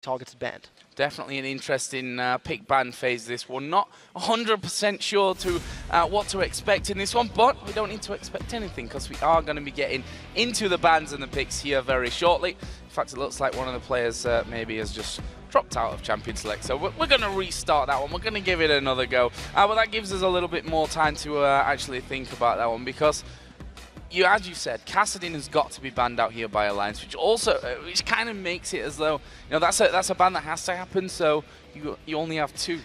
targets banned. Definitely an interesting pick ban phase, this one. Not 100% sure to what to expect in this one, but we don't need to expect anything because we are going to be getting into the bans and the picks here very shortly. In fact, it looks like one of the players maybe has just dropped out of Champion Select, so we're going to restart that one. We're going to give it another go, but that gives us a little bit more time to actually think about that one, because as you said, Kassadin has got to be banned out here by Alliance, which kind of makes it as though, you know, that's a ban that has to happen. So you only have two.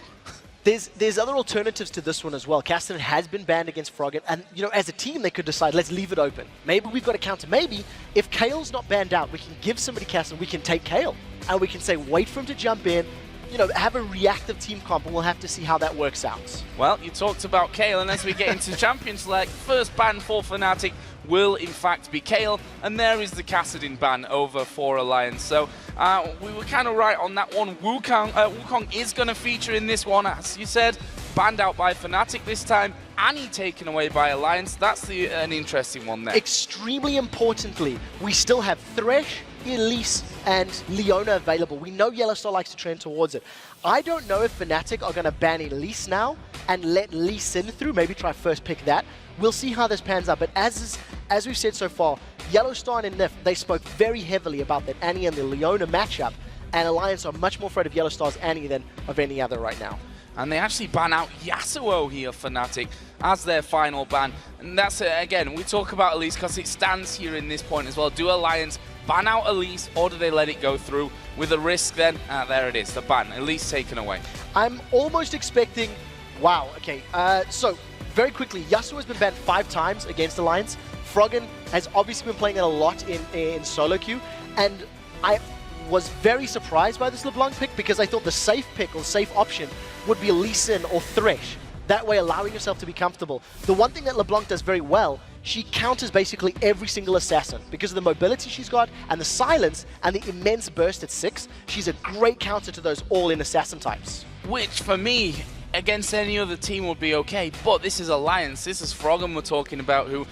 There's other alternatives to this one as well. Kassadin has been banned against Froggen, and you know, as a team, they could decide, let's leave it open. Maybe we've got a counter. Maybe if Kale's not banned out, we can give somebody Kassadin. We can take Kale, and we can say, wait for him to jump in. You know, have a reactive team comp, and we'll have to see how that works out. Well, you talked about Kale, and as we get into Champion Select, first ban for Fnatic will in fact be Kale, and there is the Kassadin ban over for Alliance. So we were kind of right on that one. Wukong is going to feature in this one, as you said, banned out by Fnatic this time. Annie taken away by Alliance. That's an interesting one there. Extremely importantly, we still have Thresh, Elise, and Leona available. We know YellOwStaR likes to trend towards it. I don't know if Fnatic are going to ban Elise now and let Lee Sin through, maybe try first pick that. We'll see how this pans out, but as we've said so far, YellOwStaR and Nyph, they spoke very heavily about that Annie and the Leona matchup, and Alliance are much more afraid of YellOwStar's Annie than of any other right now. And they actually ban out Yasuo here, Fnatic, as their final ban. And that's, again, we talk about Elise because it stands here in this point as well. Do Alliance ban out Elise, or do they let it go through with a risk then? There it is, the ban. Elise taken away. I'm almost expecting... Wow, okay. So, very quickly, Yasuo has been banned 5 times against Alliance. Froggen has obviously been playing it a lot in solo queue, and I was very surprised by this LeBlanc pick because I thought the safe pick or safe option would be Lee Sin or Thresh. That way allowing yourself to be comfortable. The one thing that LeBlanc does very well, she counters basically every single assassin. Because of the mobility she's got, and the silence, and the immense burst at 6, she's a great counter to those all-in assassin types. Which, for me, against any other team would be okay, but this is Alliance. This is Froggen we're talking about, who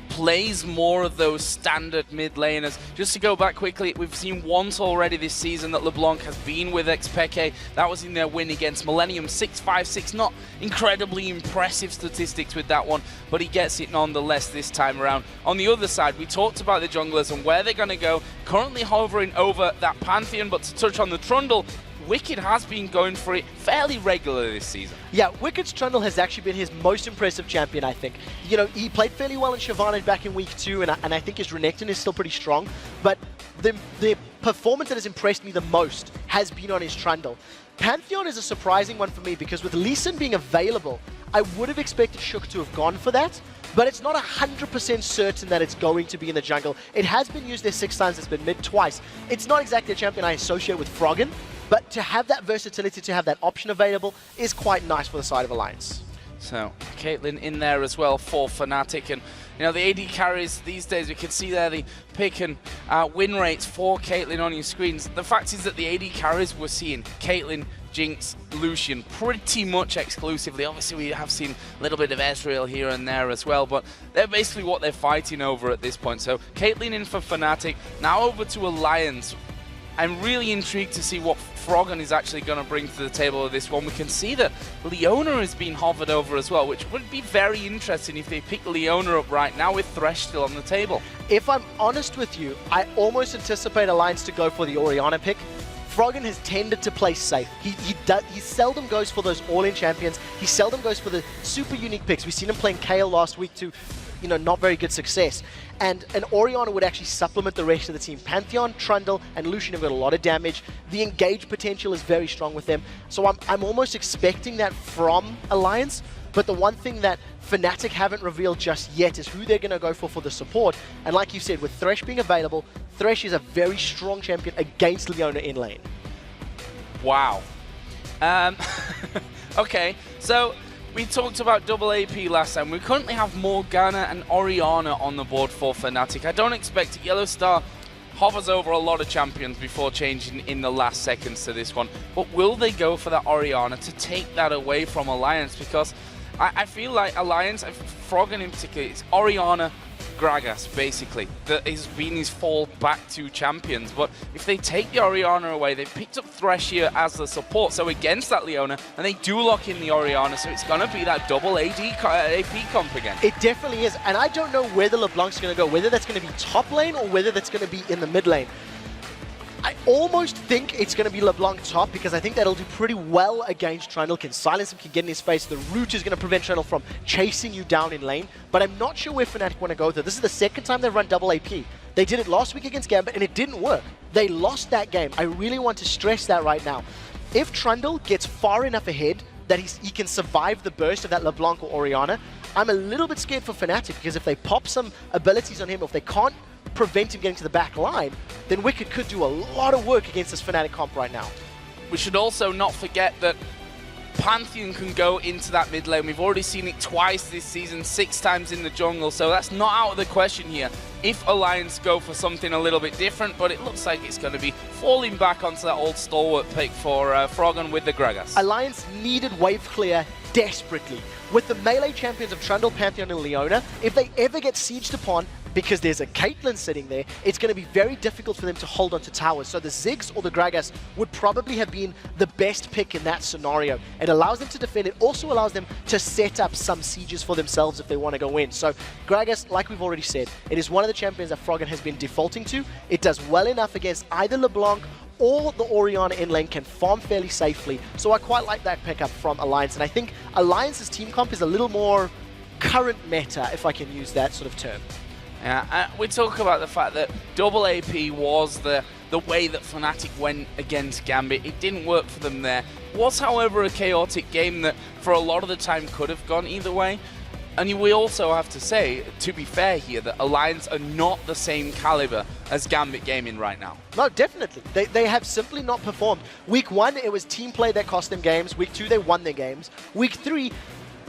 plays more of those standard mid laners. Just to go back quickly, we've seen once already this season that LeBlanc has been with xPeke. That was in their win against Millennium, 6-5-6. Not incredibly impressive statistics with that one, but he gets it nonetheless this time around. On the other side, we talked about the junglers and where they're going to go. Currently hovering over that Pantheon, but to touch on the Trundle, Wickd has been going for it fairly regularly this season. Yeah, Wickd's Trundle has actually been his most impressive champion, I think. You know, he played fairly well in Shyvana back in week 2, and I think his Renekton is still pretty strong, but the performance that has impressed me the most has been on his Trundle. Pantheon is a surprising one for me because with Lee Sin being available, I would have expected Shook to have gone for that, but it's not 100% certain that it's going to be in the jungle. It has been used there 6 times, it's been mid twice. It's not exactly a champion I associate with Froggen, but to have that versatility, to have that option available, is quite nice for the side of Alliance. So, Caitlyn in there as well for Fnatic, and you know, the AD carries these days, we can see there the pick and win rates for Caitlyn on your screens. The fact is that the AD carries we're seeing Caitlyn, Jinx, Lucian pretty much exclusively. Obviously we have seen a little bit of Ezreal here and there as well, but they're basically what they're fighting over at this point. So Caitlyn in for Fnatic, now over to Alliance. I'm really intrigued to see what Froggen is actually going to bring to the table of this one. We can see that Leona is being hovered over as well, which would be very interesting if they pick Leona up right now with Thresh still on the table. If I'm honest with you, I almost anticipate Alliance to go for the Orianna pick. Froggen has tended to play safe. He seldom goes for those all-in champions. He seldom goes for the super unique picks. We've seen him playing Kale last week to, you know, not very good success. And an Orianna would actually supplement the rest of the team. Pantheon, Trundle, and Lucian have got a lot of damage. The engage potential is very strong with them. So I'm almost expecting that from Alliance. But the one thing that Fnatic haven't revealed just yet is who they're going to go for the support. And like you said, with Thresh being available, Thresh is a very strong champion against Leona in lane. Wow. Okay, so we talked about double AP last time. We currently have Morgana and Orianna on the board for Fnatic. I don't expect YellOwStaR hovers over a lot of champions before changing in the last seconds to this one. But will they go for that Orianna to take that away from Alliance? Because I feel like Alliance, Froggen in particular, it's Orianna, Gragas, basically, that has been his fall back to champions. But if they take the Orianna away, they've picked up Thresh here as the support, so against that Leona, and they do lock in the Orianna, so it's going to be that double AP comp again. It definitely is, and I don't know where the LeBlanc's going to go, whether that's going to be top lane or whether that's going to be in the mid lane. I almost think it's going to be LeBlanc top because I think that'll do pretty well against Trundle. Can silence him, can get in his face. The root is going to prevent Trundle from chasing you down in lane. But I'm not sure where Fnatic want to go there. This is the second time they've run double AP. They did it last week against Gambit and it didn't work. They lost that game. I really want to stress that right now. If Trundle gets far enough ahead that he can survive the burst of that LeBlanc or Orianna, I'm a little bit scared for Fnatic because if they pop some abilities on him, or if they can't prevent him getting to the back line, then Wickd could do a lot of work against this Fnatic comp right now. We should also not forget that Pantheon can go into that mid lane. We've already seen it twice this season, 6 times in the jungle, so that's not out of the question here. If Alliance go for something a little bit different, but it looks like it's going to be falling back onto that old stalwart pick for Froggen with the Gragas. Alliance needed wave clear desperately. With the melee champions of Trundle, Pantheon and Leona, if they ever get sieged upon, because there's a Caitlyn sitting there, it's going to be very difficult for them to hold onto towers. So the Ziggs or the Gragas would probably have been the best pick in that scenario. It allows them to defend. It also allows them to set up some sieges for themselves if they want to go in. So Gragas, like we've already said, it is one of the champions that Froggen has been defaulting to. It does well enough against either LeBlanc or the Orianna in lane, can farm fairly safely. So I quite like that pickup from Alliance. And I think Alliance's team comp is a little more current meta, if I can use that sort of term. Yeah, we talk about the fact that double AP was the way that Fnatic went against Gambit. It didn't work for them there. Was, however, a chaotic game that for a lot of the time could have gone either way. And we also have to say, to be fair here, that Alliance are not the same caliber as Gambit Gaming right now. No, definitely. They have simply not performed. Week 1, it was team play that cost them games. Week 2, they won their games. Week 3,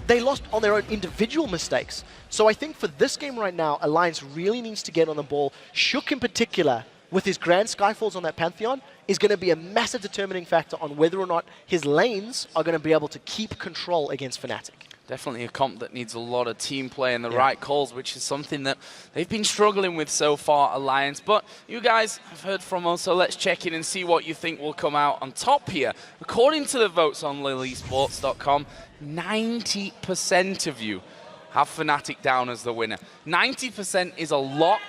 they lost on their own individual mistakes. So I think for this game right now, Alliance really needs to get on the ball. Shook in particular, with his Grand Skyfalls on that Pantheon, is going to be a massive determining factor on whether or not his lanes are going to be able to keep control against Fnatic. Definitely a comp that needs a lot of team play and the right calls, which is something that they've been struggling with so far, Alliance. But you guys have heard from us, so let's check in and see what you think will come out on top here. According to the votes on LillieSports.com, 90% of you have Fnatic down as the winner. 90% is a lot,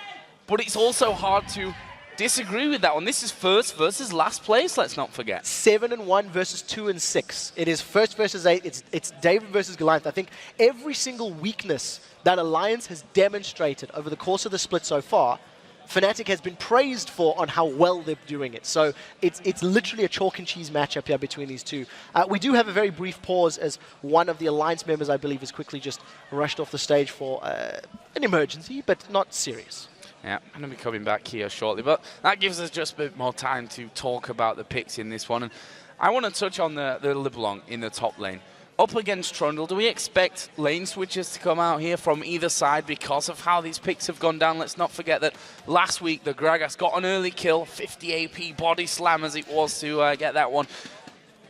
but it's also hard to disagree with that one. This is first versus last place, let's not forget. 7-1 versus 2-6. It is first versus 8. It's David versus Goliath. I think every single weakness that Alliance has demonstrated over the course of the split so far, Fnatic has been praised for on how well they're doing it. So it's literally a chalk and cheese matchup here between these two. We do have a very brief pause as one of the Alliance members, I believe, has quickly just rushed off the stage for an emergency, but not serious. Yeah, I'm going to be coming back here shortly, but that gives us just a bit more time to talk about the picks in this one. And I want to touch on the LeBlanc in the top lane. Up against Trundle, do we expect lane switches to come out here from either side because of how these picks have gone down? Let's not forget that last week the Gragas got an early kill, 50 AP body slam as it was to get that one.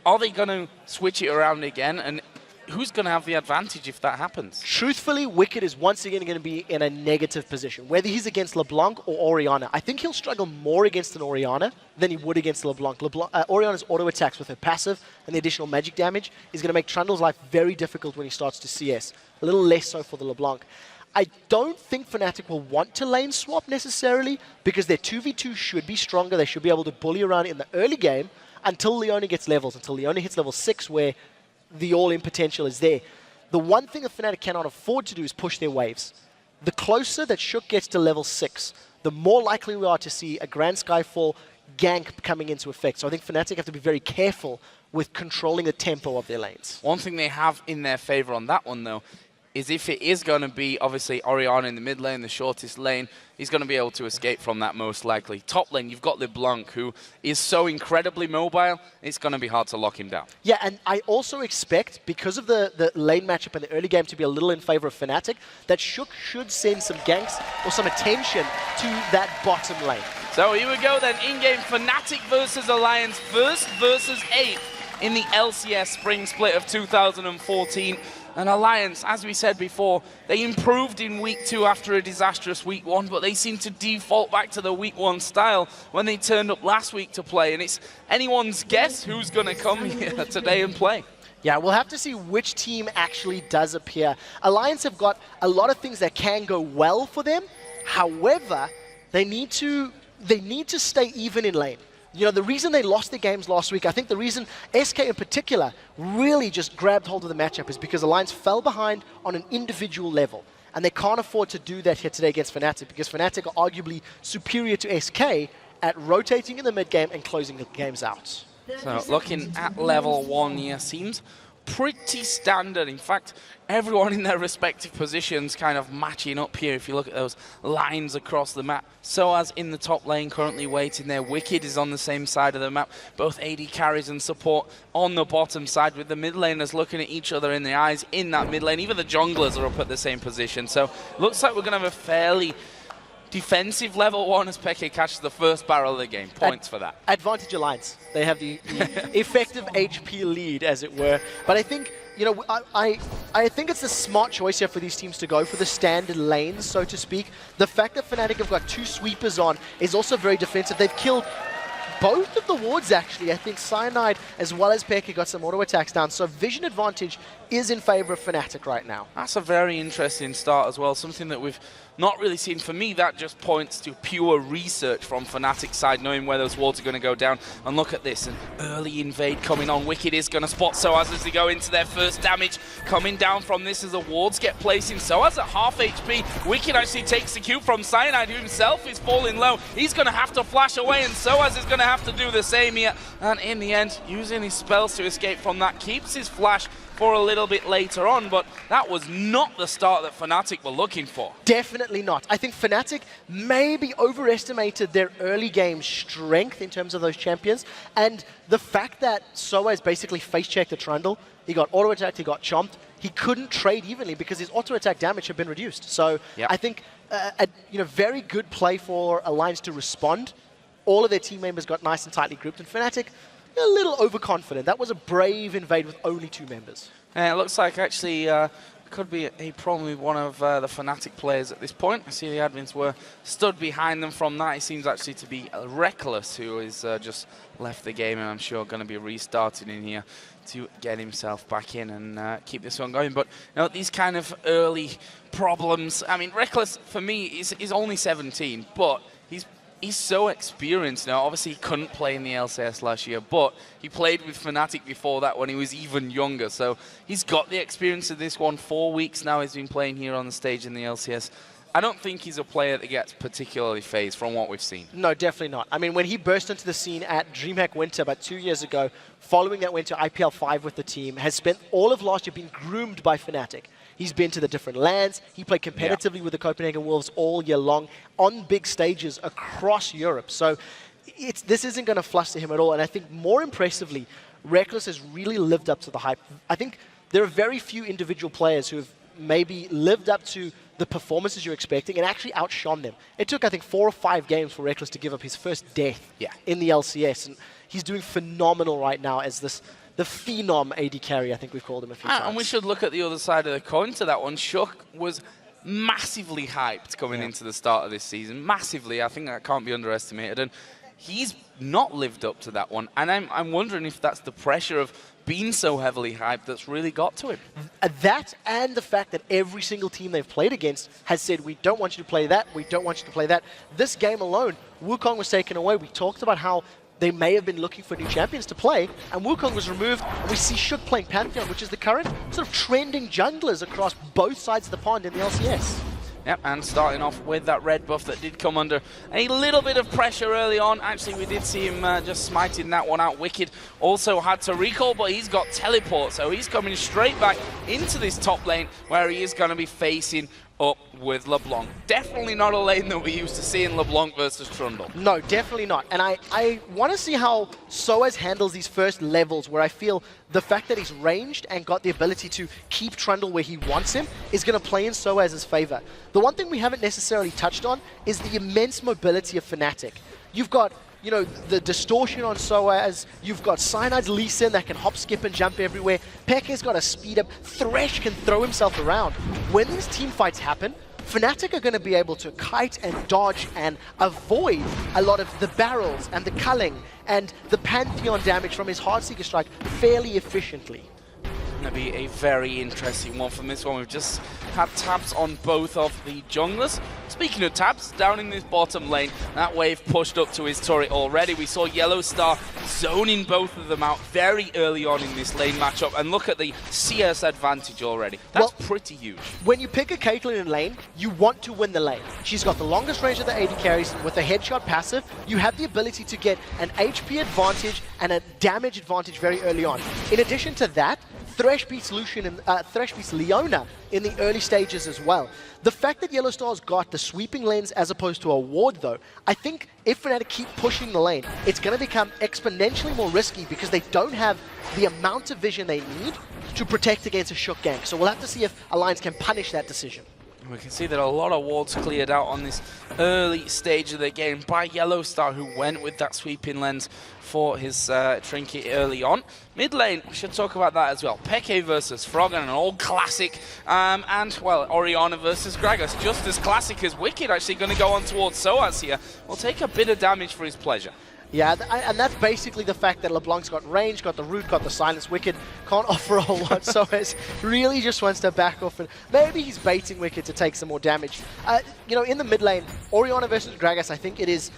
Are they going to switch it around again? And who's going to have the advantage if that happens? Truthfully, Wickd is once again going to be in a negative position, whether he's against LeBlanc or Orianna. I think he'll struggle more against an Orianna than he would against LeBlanc. Orianna's auto attacks with her passive and the additional magic damage is going to make Trundle's life very difficult when he starts to CS. A little less so for the LeBlanc. I don't think Fnatic will want to lane swap necessarily because their 2v2 should be stronger. They should be able to bully around in the early game until Leona gets levels, until Leona hits level 6 where the all-in potential is there. The one thing that Fnatic cannot afford to do is push their waves. The closer that Shook gets to level 6, the more likely we are to see a Grand Skyfall gank coming into effect. So I think Fnatic have to be very careful with controlling the tempo of their lanes. One thing they have in their favor on that one, though, is if it is going to be, obviously, Orianna in the mid lane, the shortest lane, he's going to be able to escape from that most likely. Top lane, you've got LeBlanc, who is so incredibly mobile, it's going to be hard to lock him down. Yeah, and I also expect, because of the lane matchup in the early game to be a little in favor of Fnatic, that Shook should send some ganks or some attention to that bottom lane. So here we go then, in-game Fnatic versus Alliance, first versus 8th in the LCS Spring Split of 2014. And Alliance, as we said before, they improved in week 2 after a disastrous week 1, but they seem to default back to the week 1 style when they turned up last week to play. And it's anyone's guess who's going to come here today and play. Yeah, we'll have to see which team actually does appear. Alliance have got a lot of things that can go well for them. However, they need to stay even in lane. You know, the reason they lost their games last week, I think the reason SK in particular really just grabbed hold of the matchup is because Alliance fell behind on an individual level. And they can't afford to do that here today against Fnatic because Fnatic are arguably superior to SK at rotating in the mid game and closing the games out. So looking at level 1 here seems pretty standard. In fact, everyone in their respective positions kind of matching up here if you look at those lines across the map. sOAZ in the top lane currently waiting there. Wickd is on the same side of the map. Both AD carries and support on the bottom side with the mid laners looking at each other in the eyes in that mid lane. Even the junglers are up at the same position. So looks like we're going to have a fairly defensive level 1 as xPeke catches the first barrel of the game. Points for that. Advantage Alliance. They have the effective HP lead, as it were. But I think, you know, I think it's a smart choice here for these teams to go for the standard lanes, so to speak. The fact that Fnatic have got 2 sweepers on is also very defensive. They've killed both of the wards, actually. I think Cyanide as well as xPeke got some auto attacks down. So vision advantage is in favor of Fnatic right now. That's a very interesting start as well. Something that we've not really seen. For me, that just points to pure research from Fnatic's side, knowing where those wards are going to go down. And look at this, an early invade coming on. Wickd is going to spot sOAZ as they go into their first damage. Coming down from this as the wards get placed in. sOAZ at half HP. Wickd actually takes the Q from Cyanide, who himself is falling low. He's going to have to flash away, and sOAZ is going to have to do the same here. And in the end, using his spells to escape from that, keeps his flash for a little bit later on, but that was not the start that Fnatic were looking for. Definitely not. I think Fnatic maybe overestimated their early game strength in terms of those champions, and the fact that sOAZ basically face-checked the Trundle, he got auto-attacked, he got chomped, he couldn't trade evenly because his auto-attack damage had been reduced. So yep. I think a very good play for Alliance to respond. All of their team members got nice and tightly grouped, and Fnatic a little overconfident. That was a brave invade with only 2 members. It looks like actually could be a problem with one of the Fnatic players at this point. I see the admins were stood behind them from that. It seems actually to be Rekkles, who is just left the game, and I'm sure going to be restarting in here to get himself back in and keep this one going. But you know, these kind of early problems, I mean, Rekkles for me is only 17, but he's so experienced now. Obviously, he couldn't play in the LCS last year, but he played with Fnatic before that when he was even younger. So he's got the experience of this one. 4 weeks now he's been playing here on the stage in the LCS. I don't think he's a player that gets particularly phased from what we've seen. No, definitely not. I mean, when he burst into the scene at DreamHack Winter about 2 years ago, following that went to IPL 5 with the team, has spent all of last year being groomed by Fnatic. He's been to the different lands. He played competitively with the Copenhagen Wolves all year long on big stages across Europe. So this isn't going to fluster him at all. And I think more impressively, Rekkles has really lived up to the hype. I think there are very few individual players who have maybe lived up to the performances you're expecting and actually outshone them. It took, I think, 4 or 5 games for Rekkles to give up his first death in the LCS. And he's doing phenomenal right now as the phenom AD carry, I think we've called him a few times. And we should look at the other side of the coin to that one. Shook was massively hyped coming into the start of this season. Massively. I think that can't be underestimated. And he's not lived up to that one. And I'm wondering if that's the pressure of being so heavily hyped that's really got to him. That and the fact that every single team they've played against has said, we don't want you to play that, we don't want you to play that. This game alone, Wukong was taken away. We talked about how they may have been looking for new champions to play, and Wukong was removed, and we see Shook playing Pantheon, which is the current sort of trending junglers across both sides of the pond in the LCS. Yep, and starting off with that red buff that did come under a little bit of pressure early on. Actually, we did see him just smiting that one out. Wickd also had to recall, but he's got teleport, so he's coming straight back into this top lane where he is going to be facing up with LeBlanc. Definitely not a lane that we're used to seeing LeBlanc versus Trundle. No, definitely not. And I want to see how sOAZ handles these first levels, where I feel the fact that he's ranged and got the ability to keep Trundle where he wants him is going to play in sOAZ's favor. The one thing we haven't necessarily touched on is the immense mobility of Fnatic. You've got you know, the distortion on sOAZ. You've got Cyanide's Lucian that can hop, skip, and jump everywhere. Peke's got a speed up. Thresh can throw himself around. When these team fights happen, Fnatic are going to be able to kite and dodge and avoid a lot of the barrels and the culling and the Pantheon damage from his Heartseeker strike fairly efficiently. Going to be a very interesting one from this one. We've just had Tabzz on both of the junglers. Speaking of Tabzz, down in this bottom lane, that wave pushed up to his turret already. We saw YellOwStaR zoning both of them out very early on in this lane matchup, and look at the CS advantage already. That's pretty huge. When you pick a Caitlyn in lane, you want to win the lane. She's got the longest range of the AD carries. With a headshot passive, you have the ability to get an HP advantage and a damage advantage very early on. In addition to that, Thresh beats Lucian and Thresh beats Leona in the early stages as well. The fact that YellOwStar's got the sweeping lanes as opposed to a ward, though, I think if Fnatic keep pushing the lane, it's going to become exponentially more risky because they don't have the amount of vision they need to protect against a Shook gank. So we'll have to see if Alliance can punish that decision. We can see that a lot of wards cleared out on this early stage of the game by YellOwStaR, who went with that sweeping lens for his trinket early on. Mid lane, we should talk about that as well. Peke versus Froggen, an old classic. And, well, Orianna versus Gragas, just as classic as Wickd, actually going to go on towards sOAZ here. Will take a bit of damage for his pleasure. Yeah, and that's basically the fact that LeBlanc's got range, got the root, got the silence. Wickd can't offer a whole lot, so it really just wants to back off. And maybe he's baiting Wickd to take some more damage. You know, in the mid lane, Orianna versus Gragas, I think it is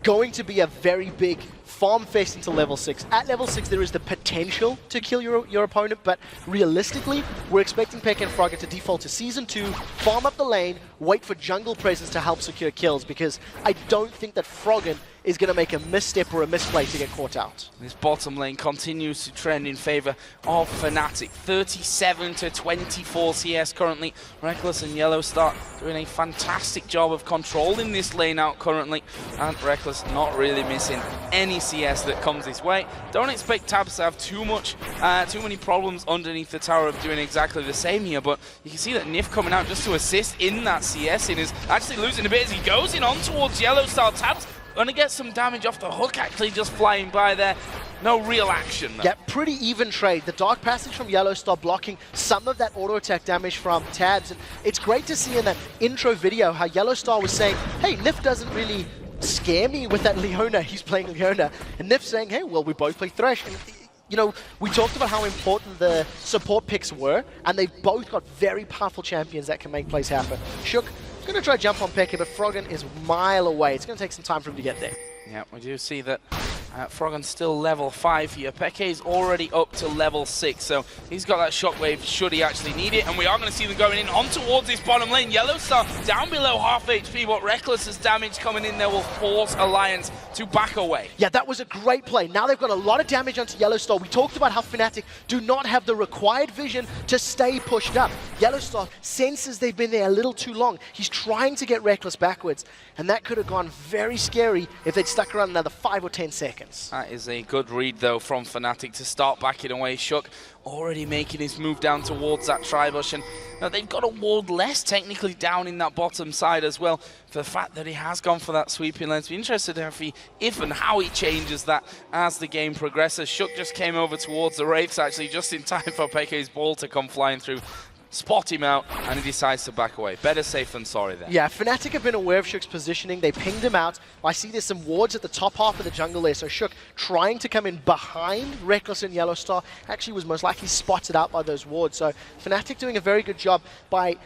going to be a very big farm fest until level 6. At level 6, there is the potential to kill your opponent, but realistically, we're expecting Peke and Froggen to default to Season 2, farm up the lane, wait for jungle presence to help secure kills, because I don't think that Froggen is going to make a misstep or a misplay to get caught out. This bottom lane continues to trend in favor of Fnatic. 37 to 24 CS currently. Rekkles and YellOwStaR doing a fantastic job of controlling this lane out currently. And Rekkles not really missing any CS that comes his way. Don't expect Tabzz to have too many problems underneath the tower of doing exactly the same here. But you can see that Nyph coming out just to assist in that CS and is actually losing a bit as he goes in on towards YellOwStaR. Tabzz gonna get some damage off the hook, actually just flying by there. No real action though. Yeah, pretty even trade. The Dark Passage from YellOwStaR blocking some of that auto attack damage from Tabzz. And it's great to see in that intro video how YellOwStaR was saying, hey, Nyph doesn't really scare me with that Leona. He's playing Leona. And Nyph saying, hey, well, we both play Thresh. And, you know, we talked about how important the support picks were, and they've both got very powerful champions that can make plays happen. Shook going to try to jump on Peke, but Froggen is a mile away. It's going to take some time for him to get there. Yeah, we do see that Froggen's still level 5 here. Peke's already up to level 6, so he's got that shockwave should he actually need it. And we are going to see them going in on towards this bottom lane. YellOwStaR down below half HP, but Rekkles' damage coming in there will force Alliance to back away. Yeah, that was a great play. Now they've got a lot of damage onto YellOwStaR. We talked about how Fnatic do not have the required vision to stay pushed up. YellOwStaR senses they've been there a little too long. He's trying to get Rekkles backwards, and that could have gone very scary if they'd stuck around another 5 or 10 seconds. That is a good read, though, from Fnatic to start backing away. Shook already making his move down towards that tri-bush, and they've got a ward less technically down in that bottom side as well, for the fact that he has gone for that sweeping lens. Be interested if and how he changes that as the game progresses. Shook just came over towards the Wraiths, actually, just in time for Peke's ball to come flying through. Spot him out, and he decides to back away. Better safe than sorry there. Yeah, Fnatic have been aware of Shook's positioning. They pinged him out. I see there's some wards at the top half of the jungle there, so Shook trying to come in behind Rekkles and YellOwStaR actually was most likely spotted out by those wards. So Fnatic doing a very good job by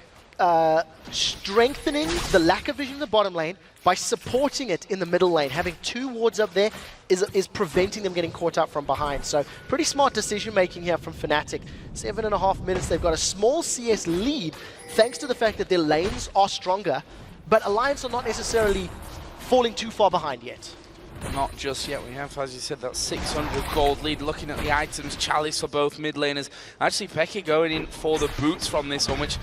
strengthening the lack of vision in the bottom lane by supporting it in the middle lane. Having 2 wards up there is preventing them getting caught out from behind. So pretty smart decision making here from Fnatic. 7.5 minutes, they've got a small CS lead thanks to the fact that their lanes are stronger, but Alliance are not necessarily falling too far behind yet. Not just yet. We have, as you said, that 600 gold lead. Looking at the items, chalice for both mid laners. Actually, Peke going in for the boots from this one, which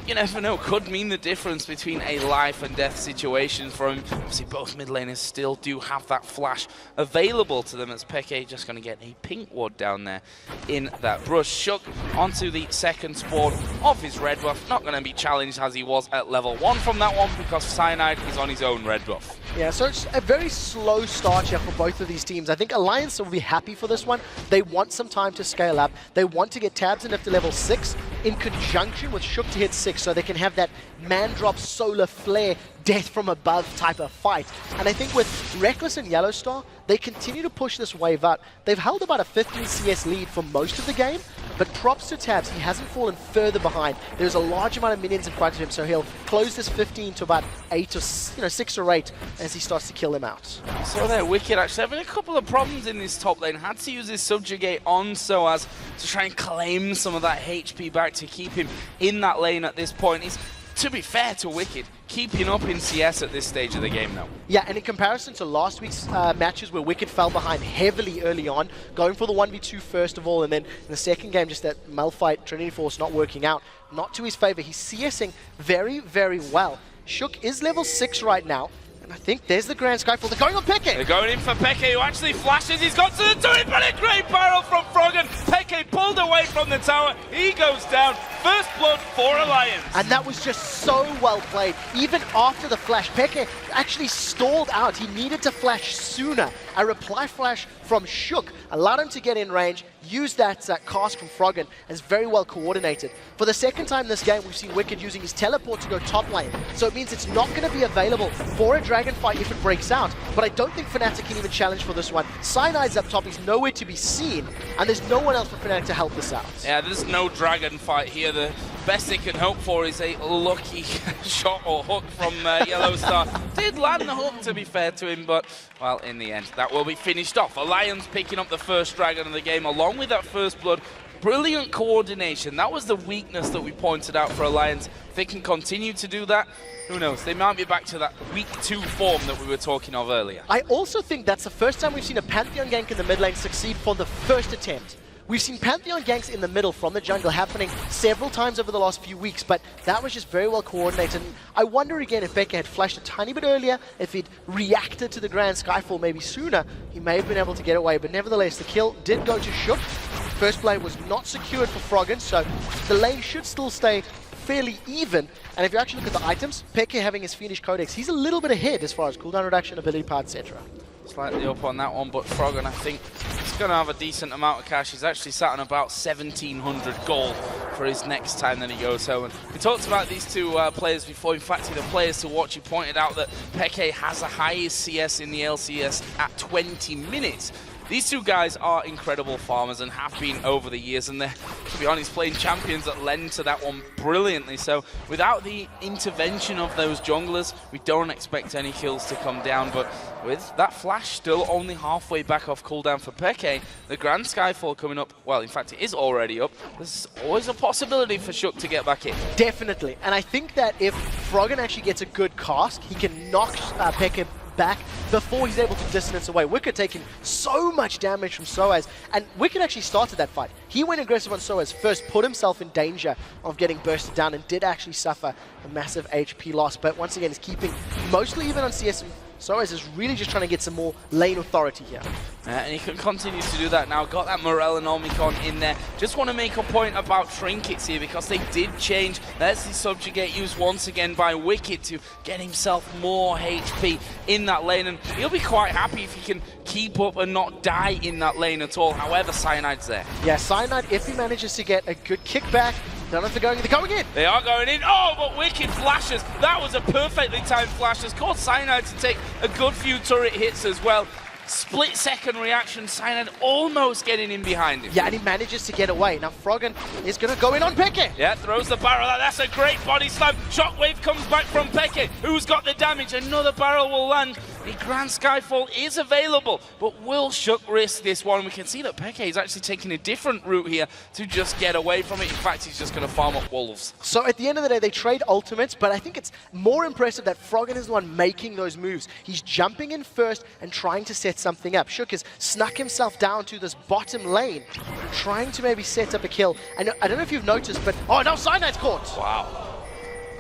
you never know, could mean the difference between a life and death situation for him. Obviously, both mid laners still do have that flash available to them, as Peke just going to get a pink ward down there in that brush. Shook onto the second spawn of his red buff. Not going to be challenged as he was at level 1 from that one, because Cyanide is on his own red buff. Yeah, so it's a very slow start here for both of these teams. I think Alliance will be happy for this one. They want some time to scale up. They want to get Tabzz and Nyph to level 6 in conjunction with Shook to hit 6 so they can have that man-drop solar flare death from above type of fight. And I think with Rekkles and YellOwStaR, they continue to push this wave up. They've held about a 15 CS lead for most of the game, but props to Tabzz, he hasn't fallen further behind. There's a large amount of minions in front of him, so he'll close this 15 to about 8 or 6 or 8 as he starts to kill them out. So there, Wickd actually having a couple of problems in this top lane. Had to use his subjugate on sOAZ to try and claim some of that HP back to keep him in that lane at this point. He's, to be fair to Wickd, keeping up in CS at this stage of the game now. Yeah, and in comparison to last week's matches where Wickd fell behind heavily early on, going for the 1v2 first of all, and then in the second game, just that Malphite Trinity Force not working out, not to his favor. He's CSing very, very well. Shook is level 6 right now. I think there's the Grand Skyfall. They're going on Peke. They're going in for Peke, who actually flashes. He's got to the turret, but a great barrel from Froggen. Peke pulled away from the tower. He goes down. First blood for Alliance. And that was just so well played. Even after the flash, Peke actually stalled out. He needed to flash sooner. A reply flash from Shook allowed him to get in range, use that cast from Froggen as very well coordinated. For the second time this game, we've seen Wickd using his teleport to go top lane. So it means it's not going to be available for a dragon fight if it breaks out. But I don't think Fnatic can even challenge for this one. Cyanide's up top, he's nowhere to be seen, and there's no one else for Fnatic to help this out. Yeah, there's no dragon fight here. The best they can hope for is a lucky shot or hook from YellOwStaR. Did land the hook, to be fair to him, but, well, in the end, that will be finished off. Alliance picking up the first dragon of the game, along with that first blood. Brilliant coordination. That was the weakness that we pointed out for Alliance. If they can continue to do that, who knows? They might be back to that week 2 form that we were talking of earlier. I also think that's the first time we've seen a Pantheon gank in the mid lane succeed for the first attempt. We've seen Pantheon ganks in the middle from the jungle happening several times over the last few weeks, but that was just very well coordinated. And I wonder again if Peke had flashed a tiny bit earlier, if he'd reacted to the Grand Skyfall maybe sooner, he may have been able to get away. But nevertheless, the kill did go to Shook. First blade was not secured for Froggen, so the lane should still stay fairly even. And if you actually look at the items, Peke having his Fiendish Codex, he's a little bit ahead as far as cooldown reduction, ability power, etc. Slightly up on that one, but Froggen, I think, he's going to have a decent amount of cash. He's actually sat on about 1,700 gold for his next time that he goes home. And we talked about these two players before. In fact, the players to watch, he pointed out that Peke has the highest CS in the LCS at 20 minutes. These two guys are incredible farmers and have been over the years, and they're, to be honest, playing champions that lend to that one brilliantly. So without the intervention of those junglers, we don't expect any kills to come down. But with that flash still only halfway back off cooldown for Peke, the Grand Skyfall coming up, well, in fact, it is already up. There's always a possibility for Shook to get back in. Definitely. And I think that if Froggen actually gets a good cast, he can knock Peke back before he's able to dissonance away. Wickd taking so much damage from sOAZ, and Wickd actually started that fight. He went aggressive on sOAZ first, put himself in danger of getting bursted down, and did actually suffer a massive HP loss, but once again, he's keeping mostly even on CS. sOAZ is really just trying to get some more lane authority here. And he can continue to do that now. Got that Morel and Omicron in there. Just want to make a point about trinkets here, because they did change. There's the subjugate used once again by Wickd to get himself more HP in that lane. And he'll be quite happy if he can keep up and not die in that lane at all. However, Cyanide's there. Yeah, Cyanide, if he manages to get a good kickback, don't know if they're going in. They are going in. Oh, but Wickd flashes. That was a perfectly timed flash. Has caused Cyanide to take a good few turret hits as well. Split second reaction, Cyanide almost getting in behind him. Yeah, and he manages to get away. Now Froggen is going to go in on Peke. Yeah, throws the barrel. That's a great body slam. Shockwave comes back from Peke, who's got the damage. Another barrel will land. The Grand Skyfall is available, but will Shook risk this one? We can see that Peke is actually taking a different route here to just get away from it. In fact, he's just going to farm up wolves. So at the end of the day, they trade ultimates, but I think it's more impressive that Froggen is the one making those moves. He's jumping in first and trying to set something up. Shook has snuck himself down to this bottom lane, trying to maybe set up a kill. And I don't know if you've noticed, but oh, no, Cyanide's caught. Wow.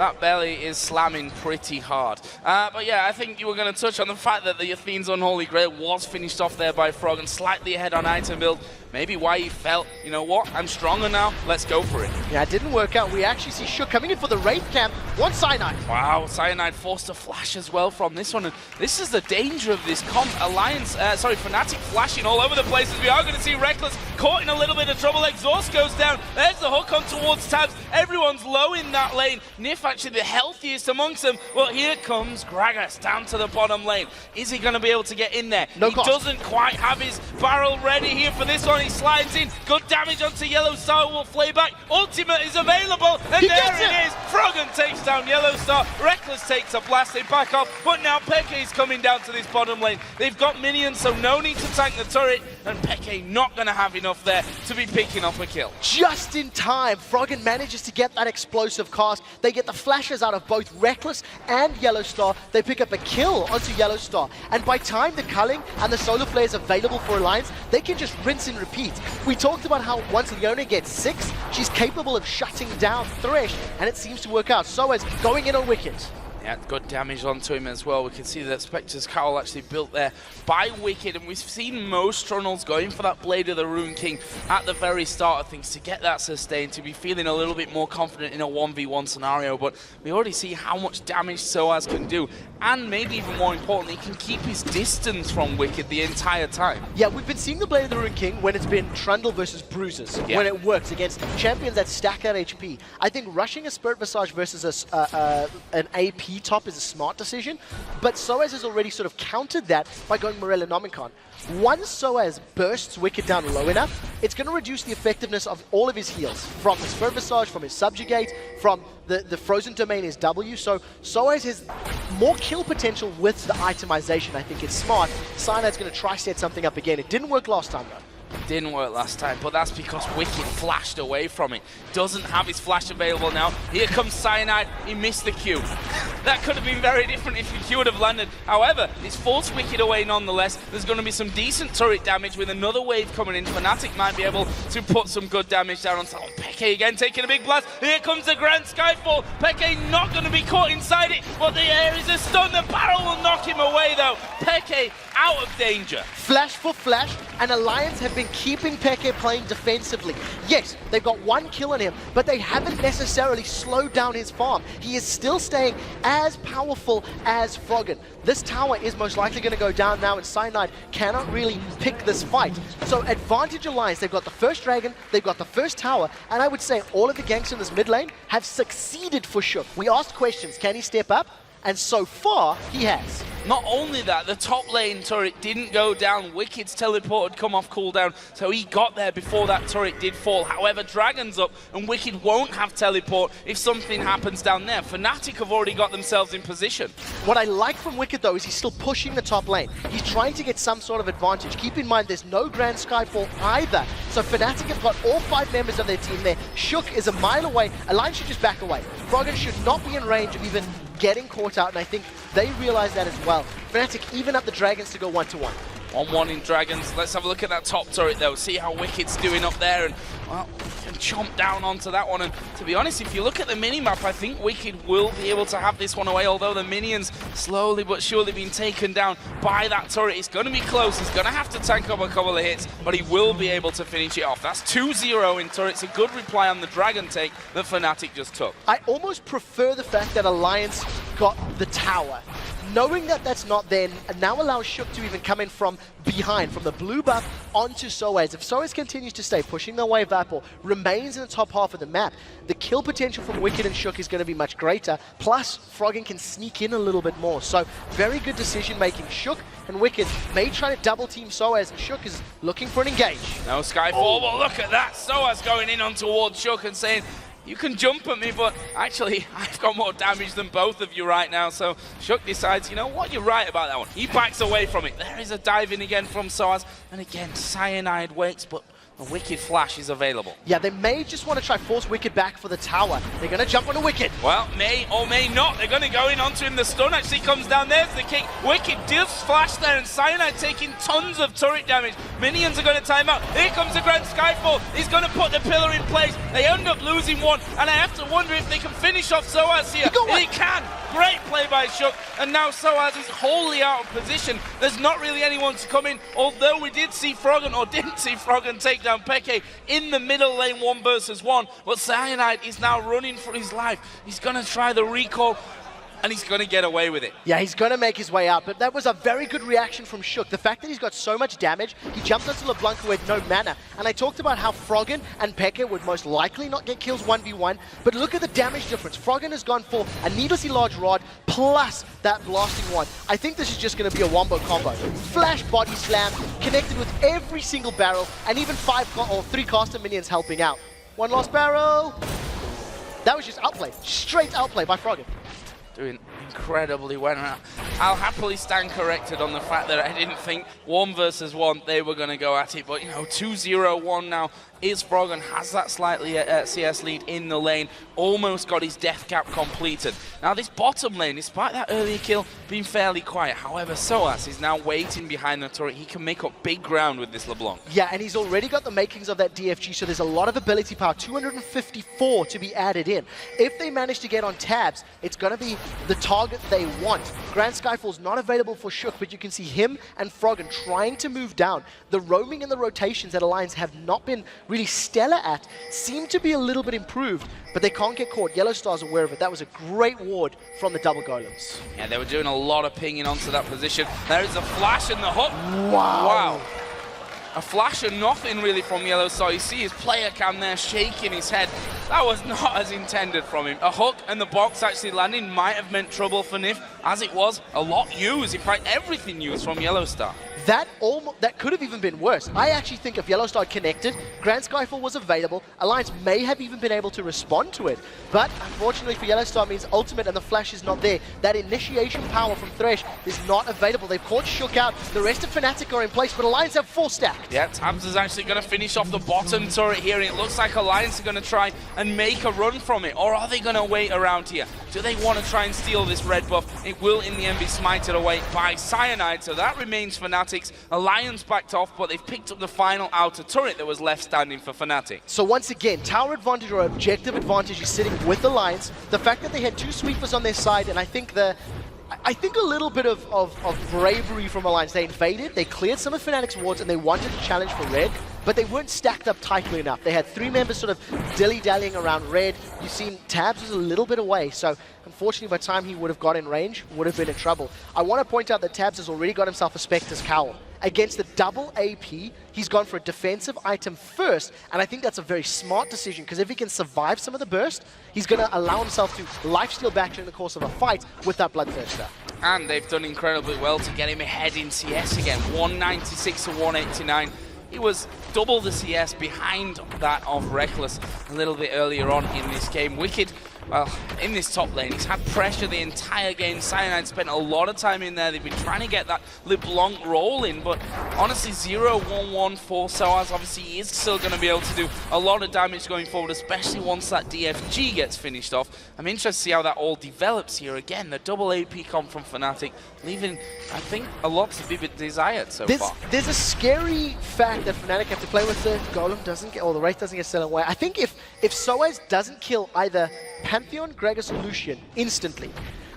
that belly is slamming pretty hard. But yeah, I think you were going to touch on the fact that the Athene's Unholy Grail was finished off there by Froggen, slightly ahead on item build. Maybe why he felt, you know what, I'm stronger now, let's go for it. Yeah, it didn't work out. We actually see Shook coming in for the Wraith camp. One Cyanide. Wow, Cyanide forced a flash as well from this one. And this is the danger of this Alliance, Fnatic flashing all over the place, as we are going to see Rekkles caught in a little bit of trouble. Exhaust goes down. There's the hook on towards Tabzz. Everyone's low in that lane. Nyph actually the healthiest amongst them. Well, here comes Gragas down to the bottom lane. Is he going to be able to get in there? No he cost. Doesn't quite have his barrel ready here for this one. He slides in. Good damage onto YellOwStaR. Will flay back. Ultimate is available. And there it is. Froggen takes down YellOwStaR. Rekkles takes a blast. They back off. But now xPeke is coming down to this bottom lane. They've got minions, so no need to tank the turret. And xPeke not going to have enough there to be picking up a kill. Just in time, Froggen manages to get that explosive cast. They get the flashes out of both Rekkles and YellOwStaR. They pick up a kill onto YellOwStaR. And by time the culling and the solar flare is available for Alliance, they can just rinse and repeat. We talked about how once Leona gets 6, she's capable of shutting down Thresh, and it seems to work out. sOAZ going in on Wickd. Yeah, good damage onto him as well. We can see that Spectre's Cowl actually built there by Wickd, and we've seen most Trundles going for that Blade of the Rune King at the very start of things to get that sustain, to be feeling a little bit more confident in a 1v1 scenario. But we already see how much damage sOAZ can do, and maybe even more importantly, he can keep his distance from Wickd the entire time. Yeah, we've been seeing the Blade of the Rune King when it's been Trundle versus Bruisers, when it works against champions that stack out HP. I think rushing a Spirit Visage versus an AP top is a smart decision, but sOAZ has already sort of countered that by going Morellonomicon. Once sOAZ bursts Wickd down low enough, it's going to reduce the effectiveness of all of his heals, from his Spirit Visage, from his Subjugate, from the Frozen Domain is W, so sOAZ has more kill potential with the itemization. I think it's smart. Cyanide's going to try set something up again. It didn't work last time though. Didn't work last time, but that's because Wickd flashed away from it. Doesn't have his flash available now. Here comes Cyanide. He missed the Q. That could have been very different if the Q would have landed. However, it's forced Wickd away nonetheless. There's going to be some decent turret damage with another wave coming in. Fnatic might be able to put some good damage down on xPeke again, taking a big blast. Here comes the Grand Skyfall. xPeke not going to be caught inside it, but the air is a stun. The barrel will knock him away though. xPeke out of danger. Flash for flash, and Alliance have been keeping xPeke playing defensively. Yes, they've got 1 kill on him, but they haven't necessarily slowed down his farm. He is still staying as powerful as Froggen. This tower is most likely going to go down now, and Cyanide cannot really pick this fight. So advantage Alliance, they've got the first dragon, they've got the first tower, and I would say all of the ganks in this mid lane have succeeded for Shook. We asked questions, can he step up? And so far, he has. Not only that, the top lane turret didn't go down. Wicked's teleport had come off cooldown, so he got there before that turret did fall. However, Dragon's up, and Wickd won't have teleport if something happens down there. Fnatic have already got themselves in position. What I like from Wickd, though, is he's still pushing the top lane. He's trying to get some sort of advantage. Keep in mind, there's no Grand Skyfall either. So Fnatic have got all 5 members of their team there. Shook is a mile away. Alliance should just back away. Froggen should not be in range of even getting caught out, and I think they realize that as well. Fnatic even up the Dragons to go 1-1. 1-1 in Dragons. Let's have a look at that top turret though. See how Wicked's doing up there, and well, can chomp down onto that one. And to be honest, if you look at the minimap, I think Wickd will be able to have this one away, although the minions slowly but surely being taken down by that turret. It's going to be close. He's going to have to tank up a couple of hits, but he will be able to finish it off. That's 2-0 in turrets. A good reply on the Dragon take that Fnatic just took. I almost prefer the fact that Alliance got the tower. Knowing that that's not there, now allows Shook to even come in from behind, from the blue buff onto sOAZ. If sOAZ continues to stay pushing their wave up or remains in the top half of the map, the kill potential from Wickd and Shook is going to be much greater. Plus, Froggen can sneak in a little bit more. So, very good decision making. Shook and Wickd may try to double team sOAZ, and Shook is looking for an engage. No Skyfall, but look at that. sOAZ going in on towards Shook and saying, you can jump at me, but actually, I've got more damage than both of you right now. So Shook decides, you know what, you're right about that one. He backs away from it. There is a dive in again from sOAZ. And again, Cyanide waits, but A Wickd flash is available. Yeah, they may just want to try force Wickd back for the tower. They're going to jump onto Wickd. Well, may or may not. They're going to go in onto him. The stun actually comes down. There's the kick. Wickd does flash there, and Cyanide taking tons of turret damage. Minions are going to time out. Here comes the Grand Skyfall. He's going to put the pillar in place. They end up losing one, and I have to wonder if they can finish off sOAZ here. He can. Great play by Shook, and now sOAZ is wholly out of position. There's not really anyone to come in, although we did see Froggen, or didn't see Froggen, take down xPeke in the middle lane 1 versus 1. But Cyanide is now running for his life. He's going to try the recall, and he's going to get away with it. Yeah, he's going to make his way out, but that was a very good reaction from Shook. The fact that he's got so much damage, he jumped onto LeBlanc who had no mana, and I talked about how Froggen and xPeke would most likely not get kills 1v1, but look at the damage difference. Froggen has gone for a needlessly large rod plus that blasting one. I think this is just going to be a wombo combo. Flash body slam, connected with every single barrel, and even 3 caster minions helping out. One lost barrel. That was just outplay, straight outplay by Froggen. Doing incredibly well. I'll happily stand corrected on the fact that I didn't think 1 versus 1 they were going to go at it, but you know, 2-0-1 now is Froggen, has that slightly CS lead in the lane, almost got his death cap completed. Now this bottom lane, despite that earlier kill being fairly quiet, however sOAZ is now waiting behind the turret. He can make up big ground with this LeBlanc. Yeah, and he's already got the makings of that DFG, so there's a lot of ability power, 254 to be added in. If they manage to get on Tabzz, it's going to be the target they want. Grand Skyfall's not available for Shook, but you can see him and Froggen trying to move down. The roaming and the rotations that Alliance have not been really stellar at seem to be a little bit improved, but they can't get caught. YellOwStaR's aware of it. That was a great ward from the double golems. Yeah, they were doing a lot of pinging onto that position. There is a flash and the hook. Wow. A flash and nothing really from YellOwStaR. You see his player cam there shaking his head. That was not as intended from him. A hook and the box actually landing might have meant trouble for Nyph. As it was, a lot used. In fact, everything used from YellOwStaR. That could have even been worse. I actually think if YellOwStaR connected, Grand Skyfall was available, Alliance may have even been able to respond to it. But unfortunately for YellOwStaR means ultimate and the flash is not there. That initiation power from Thresh is not available. They've caught Shook out. The rest of Fnatic are in place, but Alliance have 4 stacked. Yeah, Tabzz is actually going to finish off the bottom turret here, and it looks like Alliance are going to try and make a run from it. Or are they going to wait around here? Do they want to try and steal this red buff? It will in the end be smited away by Cyanide, so that remains Fnatic's. Alliance backed off, but they've picked up the final outer turret that was left standing for Fnatic. So once again, tower advantage or objective advantage is sitting with Alliance. The fact that they had 2 sweepers on their side, and I think a little bit of bravery from Alliance. They invaded, they cleared some of Fnatic's wards, and they wanted to challenge for red, but they weren't stacked up tightly enough. They had 3 members sort of dilly-dallying around red. You've seen Tabzz was a little bit away, so unfortunately by the time he would have got in range, would have been in trouble. I want to point out that Tabzz has already got himself a Spectre's Cowl. Against the double AP, he's gone for a defensive item first, and I think that's a very smart decision, because if he can survive some of the burst, he's going to allow himself to lifesteal back during the course of a fight with that Bloodthirster. And they've done incredibly well to get him ahead in CS again, 196 to 189. He was double the CS behind that of Rekkles a little bit earlier on in this game. Wickd, well, in this top lane, he's had pressure the entire game. Cyanide spent a lot of time in there. They've been trying to get that LeBlanc roll in, but honestly, 0-1-1 for sOAZ. Obviously, he is still going to be able to do a lot of damage going forward, especially once that DFG gets finished off. I'm interested to see how that all develops here. Again, the double AP comp from Fnatic, leaving, I think, a lot to be desired so far. There's a scary fact that Fnatic have to play with. The golem doesn't get, or the Wraith doesn't get stolen away. I think if sOAZ doesn't kill either Pantheon, Gragas, or Lucian instantly,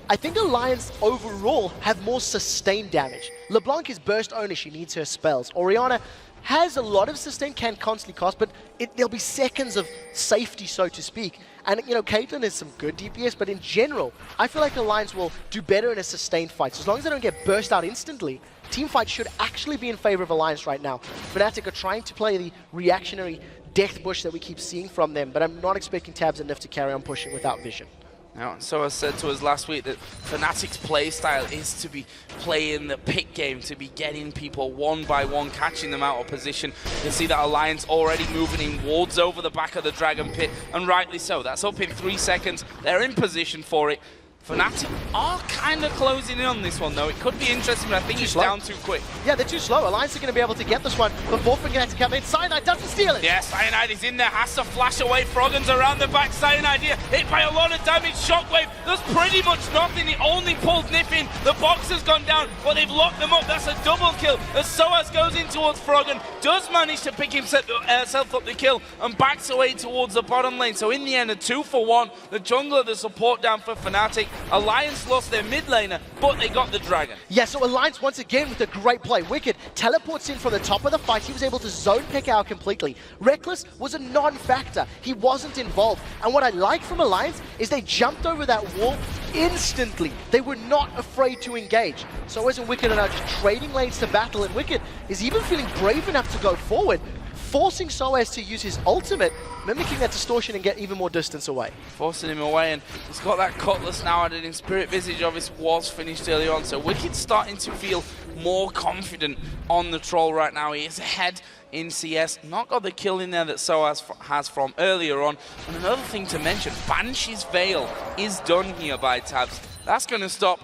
I think Alliance overall have more sustained damage. LeBlanc is burst only, she needs her spells. Orianna has a lot of sustain, can constantly cost, but there'll be seconds of safety, so to speak. And, you know, Caitlyn is some good DPS, but in general, I feel like Alliance will do better in a sustained fight. So as long as they don't get burst out instantly, teamfight should actually be in favor of Alliance right now. Fnatic are trying to play the reactionary death bush that we keep seeing from them, but I'm not expecting Tabzz and Nyph to carry on pushing without vision. Now, sOAZ said to us last week that Fnatic's playstyle is to be playing the pick game, to be getting people one by one, catching them out of position. You see that Alliance already moving in wards over the back of the Dragon Pit, and rightly so. That's up in 3 seconds. They're in position for it. Fnatic are kind of closing in on this one, though. It could be interesting, but I think it's down too quick. Yeah, they're too slow. Alliance are going to be able to get this one before Froggen has to come in. Cyanide doesn't steal it. Yeah, Cyanide is in there, has to flash away. Froggen's around the back. Cyanide here, hit by a lot of damage. Shockwave, there's pretty much nothing. He only pulled Nyph in. The box has gone down, but they've locked them up. That's a double kill. As sOAZ goes in towards Froggen, does manage to pick himself up the kill and backs away towards the bottom lane. So in the end, a 2-for-1. The jungler, the support down for Fnatic. Alliance lost their mid laner, but they got the dragon. Yeah, so Alliance once again with a great play. Wickd teleports in from the top of the fight. He was able to zone pick out completely. Rekkles was a non-factor. He wasn't involved. And what I like from Alliance is they jumped over that wall instantly. They were not afraid to engage. sOAZ and Wickd are now just trading lanes to battle, and Wickd is even feeling brave enough to go forward, forcing sOAZ to use his ultimate, mimicking that distortion and get even more distance away. Forcing him away, and he's got that cutlass now added in. Spirit Visage obviously was finished early on, so Wicked's starting to feel more confident on the Troll right now. He is ahead in CS, not got the kill in there that sOAZ has from earlier on. And another thing to mention, Banshee's Veil is done here by Tabzz. That's going to stop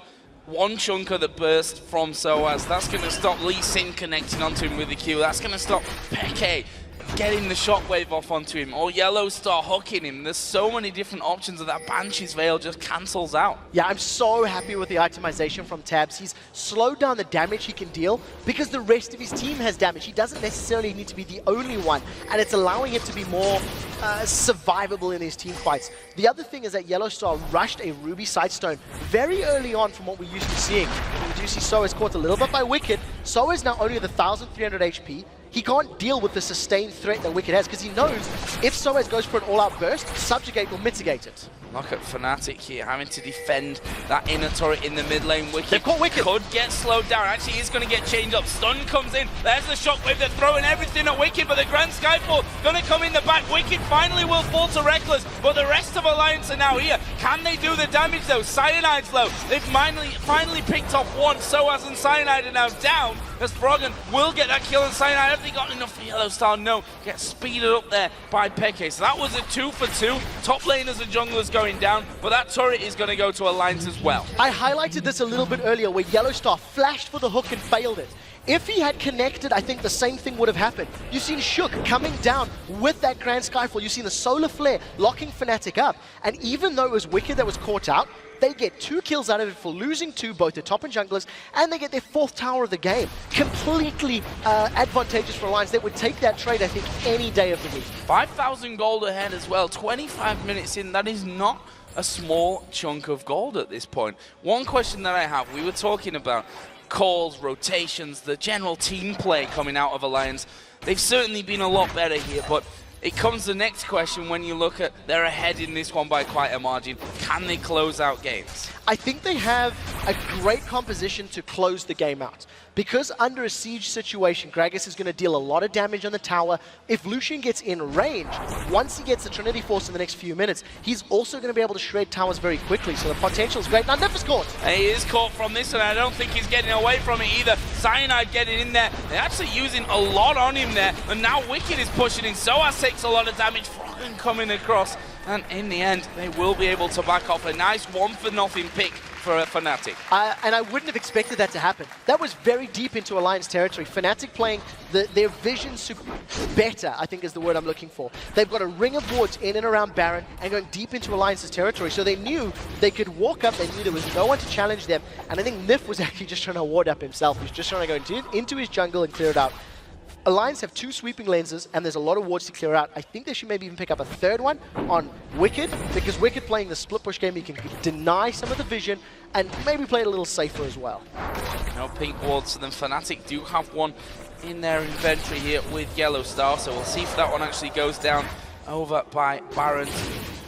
one chunk of the burst from sOAZ. That's going to stop Lee Sin connecting onto him with the Q. That's going to stop xPeke getting the shockwave off onto him, or YellOwStaR hooking him. There's so many different options that that Banshee's Veil just cancels out. Yeah, I'm so happy with the itemization from Tabzz. He's slowed down the damage he can deal because the rest of his team has damage. He doesn't necessarily need to be the only one, and it's allowing him to be more survivable in his team fights. The other thing is that YellOwStaR rushed a Ruby Sightstone very early on from what we're used to seeing. We do see sOAZ caught a little bit by Wickd. sOAZ now only with 1,300 HP. He can't deal with the sustained threat that Wickd has because he knows if sOAZ goes for an all-out burst, Subjugate will mitigate it. Look at Fnatic here having to defend that inner turret in the mid lane. They've caught Wickd. Could get slowed down. Actually, he's going to get changed up. Stun comes in. There's the shockwave. They're throwing everything at Wickd, but the Grand Skyfall going to come in the back. Wickd finally will fall to Rekkles, but the rest of Alliance are now here. Can they do the damage though? Cyanide's low. They've finally picked off one. sOAZ and Cyanide are now down, as Froggen will get that kill, and Cyanide, have they got enough for YellOwStaR? No. Gets speeded up there by xPeke. So that was a 2-for-2. Top laners and junglers going down, but that turret is going to go to Alliance as well. I highlighted this a little bit earlier where YellOwStaR flashed for the hook and failed it. If he had connected, I think the same thing would have happened. You've seen Shook coming down with that Grand Skyfall. You've seen the Solar Flare locking Fnatic up. And even though it was Wickd that was caught out, they get 2 kills out of it for losing 2, both the top and junglers, and they get their 4th tower of the game. Completely advantageous for Alliance. They would take that trade, I think, any day of the week. 5,000 gold ahead as well. 25 minutes in, that is not a small chunk of gold at this point. One question that I have, we were talking about calls, rotations, the general team play coming out of Alliance. They've certainly been a lot better here, but it comes the next question when you look at they're ahead in this one by quite a margin. Can they close out games? I think they have a great composition to close the game out. Because under a siege situation, Gragas is going to deal a lot of damage on the tower. If Lucian gets in range, once he gets the Trinity Force in the next few minutes, he's also going to be able to shred towers very quickly. So the potential is great. Now Nyph is caught. He is caught from this, and I don't think he's getting away from it either. Cyanide getting in there. They're actually using a lot on him there. And now Wickd is pushing in. sOAZ takes a lot of damage. Froggen coming across. And in the end, they will be able to back off a nice 1-for-0 pick for a Fnatic. And I wouldn't have expected that to happen. That was very deep into Alliance territory. Fnatic playing their vision better, I think is the word I'm looking for. They've got a ring of wards in and around Baron and going deep into Alliance's territory. So they knew they could walk up. They knew there was no one to challenge them. And I think Nyph was actually just trying to ward up himself. He was just trying to go into his jungle and clear it out. Alliance have 2 sweeping lenses, and there's a lot of wards to clear out. I think they should maybe even pick up a 3rd one on Wickd, because Wickd playing the split push game, he can deny some of the vision and maybe play it a little safer as well. No pink wards, so then Fnatic do have one in their inventory here with YellOwStaR, so we'll see if that one actually goes down over by Baron.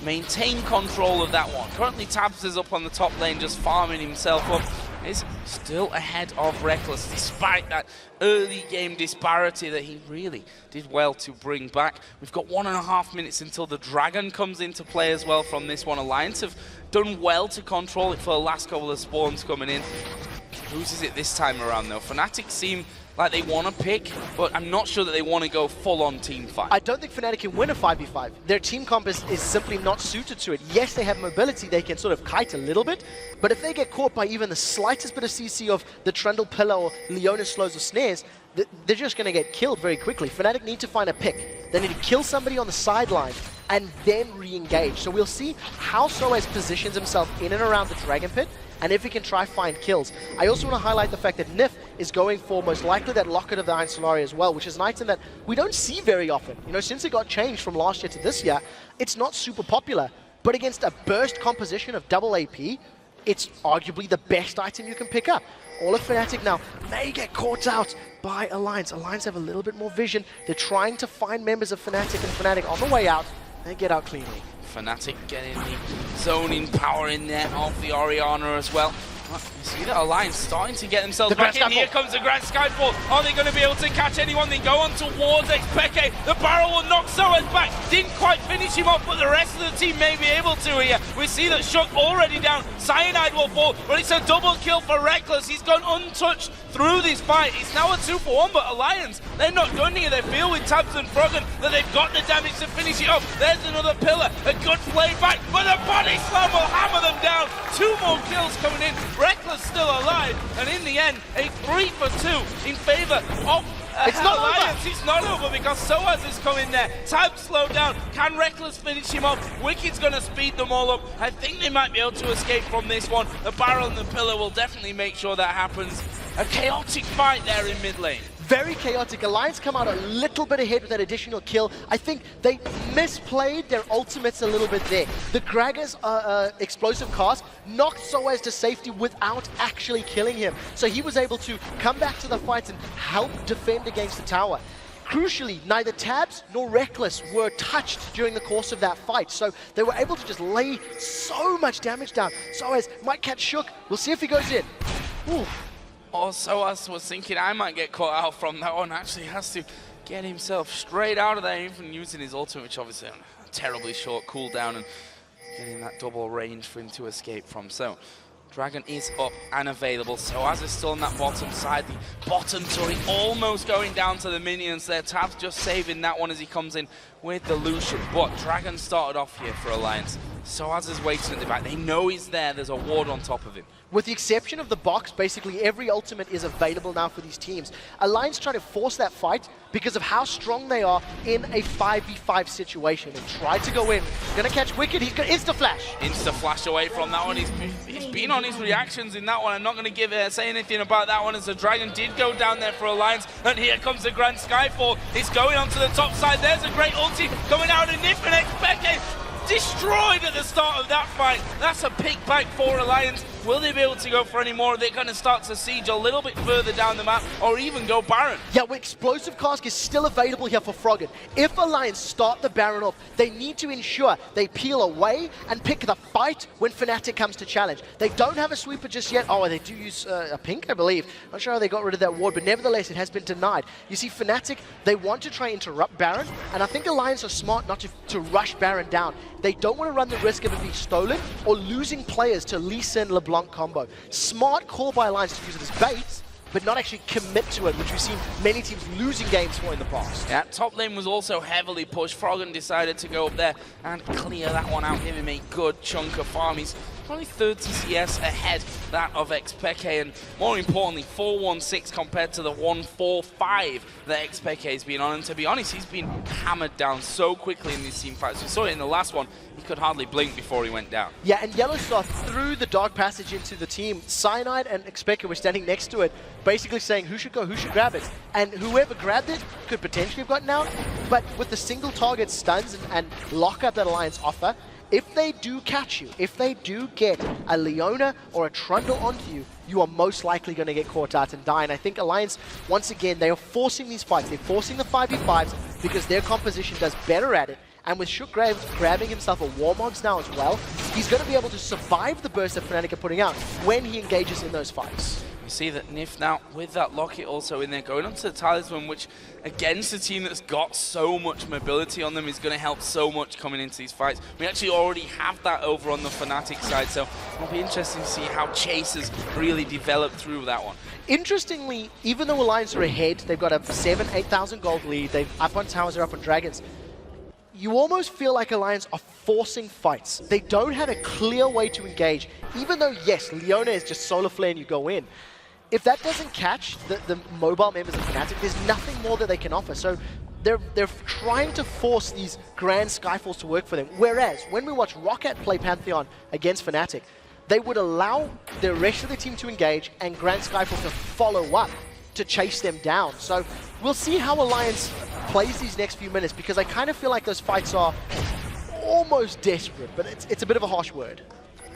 Maintain control of that one. Currently Tabzz is up on the top lane just farming himself up. Is still ahead of Rekkles despite that early game disparity that he really did well to bring back. We've got 1.5 minutes until the Dragon comes into play as well from this one. Alliance have done well to control it for the last couple of spawns coming in. Loses it this time around though. Fnatic seem like they want to pick, but I'm not sure that they want to go full-on team fight. I don't think Fnatic can win a 5v5. Their team comp is simply not suited to it. Yes, they have mobility, they can sort of kite a little bit, but if they get caught by even the slightest bit of CC of the Trundle pillar or Leona slows or snares, they're just going to get killed very quickly. Fnatic need to find a pick. They need to kill somebody on the sideline and then re-engage. So we'll see how sOAZ positions himself in and around the Dragon Pit, and if he can try find kills. I also want to highlight the fact that Nyph is going for most likely that Locket of the Iron Solari as well, which is an item that we don't see very often. You know, since it got changed from last year to this year, it's not super popular. But against a burst composition of double AP, it's arguably the best item you can pick up. All of Fnatic now may get caught out by Alliance. Alliance have a little bit more vision. They're trying to find members of Fnatic, and Fnatic on the way out, they get out cleanly. Fnatic getting the zoning power in there of the Orianna as well. You see that Alliance starting to get themselves back in. Here comes the Grand Skyfall. Are they going to be able to catch anyone? They go on towards xPeke. The barrel will knock sOAZ back. Didn't quite finish him off, but the rest of the team may be able to here. We see that Shook already down. Cyanide will fall, but it's a double kill for Rekkles. He's gone untouched through this fight. It's now a 2-for-1, but Alliance, they're not done here. They feel with Tabzz and Froggen that they've got the damage to finish it off. There's another pillar. A good play back, but the body slam will hammer them down. 2 more kills coming in. Rekkles still alive, and in the end, a 3-for-2 in favor of it's not Alliance. over. It's not over because sOAZ is coming there. Tabzz slowed down. Can Rekkles finish him off? Wickid's going to speed them all up. I think they might be able to escape from this one. The barrel and the pillar will definitely make sure that happens. A chaotic fight there in mid lane. Very chaotic. Alliance come out a little bit ahead with that additional kill. I think they misplayed their ultimates a little bit there. The Gragas explosive cast knocked sOAZ to safety without actually killing him. So he was able to come back to the fight and help defend against the tower. Crucially, neither Tabzz nor Rekkles were touched during the course of that fight, so they were able to just lay so much damage down. sOAZ might catch Shook. We'll see if he goes in. Ooh. sOAZ was thinking I might get caught out from that one. Actually has to get himself straight out of there, even using his ultimate, which obviously a terribly short cooldown, and getting that double range for him to escape from. So Dragon is up and available. sOAZ is still on that bottom side. The bottom turret almost going down to the minions there. Tabzz just saving that one as he comes in with the Lucian. But Dragon started off here for Alliance. sOAZ is waiting at the back. They know he's there. There's a ward on top of him. With the exception of the box, basically every ultimate is available now for these teams. Alliance trying to force that fight because of how strong they are in a 5v5 situation. And try to go in. Gonna catch Wickd. He's gonna insta-flash. Insta-flash away from that one. He's been on his reactions in that one. I'm not going to say anything about that one, as the Dragon did go down there for Alliance. And here comes the Grand Skyfall. It's going onto the top side. There's a great ulti coming out of Nyph, and xPeke destroyed at the start of that fight. That's a pick back for Alliance. Will they be able to go for any more? They're going to start to siege a little bit further down the map, or even go Baron. Yeah, well, Explosive Cask is still available here for Froggen. If Alliance start the Baron off, they need to ensure they peel away and pick the fight when Fnatic comes to challenge. They don't have a sweeper just yet. Oh, they do use a pink, I believe. Not sure how they got rid of that ward, but nevertheless, it has been denied. You see, Fnatic, they want to try and interrupt Baron, and I think Alliance are smart not to rush Baron down. They don't want to run the risk of it being stolen or losing players to Lee Sin LeBlanc combo. Smart call by Alliance to use it as bait, but not actually commit to it, which we've seen many teams losing games for in the past. Yeah, top lane was also heavily pushed. Froggen decided to go up there and clear that one out, give him a good chunk of farm. He's only 30 CS ahead that of xPeke, and more importantly 416 compared to the 145 that xPeke has been on. And to be honest, he's been hammered down so quickly in these team fights. We saw it in the last one. He could hardly blink before he went down. Yeah, and YellOwStaR threw the dark passage into the team. Cyanide and xPeke were standing next to it, basically saying who should go, who should grab it. And whoever grabbed it could potentially have gotten out, but with the single target stuns and lockup that Alliance offer, if they do catch you, if they do get a Leona or a Trundle onto you, you are most likely going to get caught out and die. And I think Alliance, once again, they are forcing these fights. They're forcing the 5v5s because their composition does better at it. And with Shook grabbing himself a Warmogs now as well, he's going to be able to survive the burst that Fnatic are putting out when he engages in those fights. see that Nyph now, with that Locket also in there, going onto the Talisman, which against a team that's got so much mobility on them is going to help so much coming into these fights. We actually already have that over on the Fnatic side, so it'll be interesting to see how Chasers really develop through that one. Interestingly, even though Alliance are ahead, they've got a 8,000 gold lead, they're up on towers, they're up on dragons, you almost feel like Alliance are forcing fights. They don't have a clear way to engage, even though, yes, Leona is just solar flare and you go in. If that doesn't catch the mobile members of Fnatic, there's nothing more that they can offer. So they're trying to force these grand Skyfalls to work for them. Whereas, when we watch Roccat play Pantheon against Fnatic, they would allow the rest of the team to engage and grand Skyfalls to follow up to chase them down. So we'll see how Alliance plays these next few minutes, because I kind of feel like those fights are almost desperate, but it's a bit of a harsh word.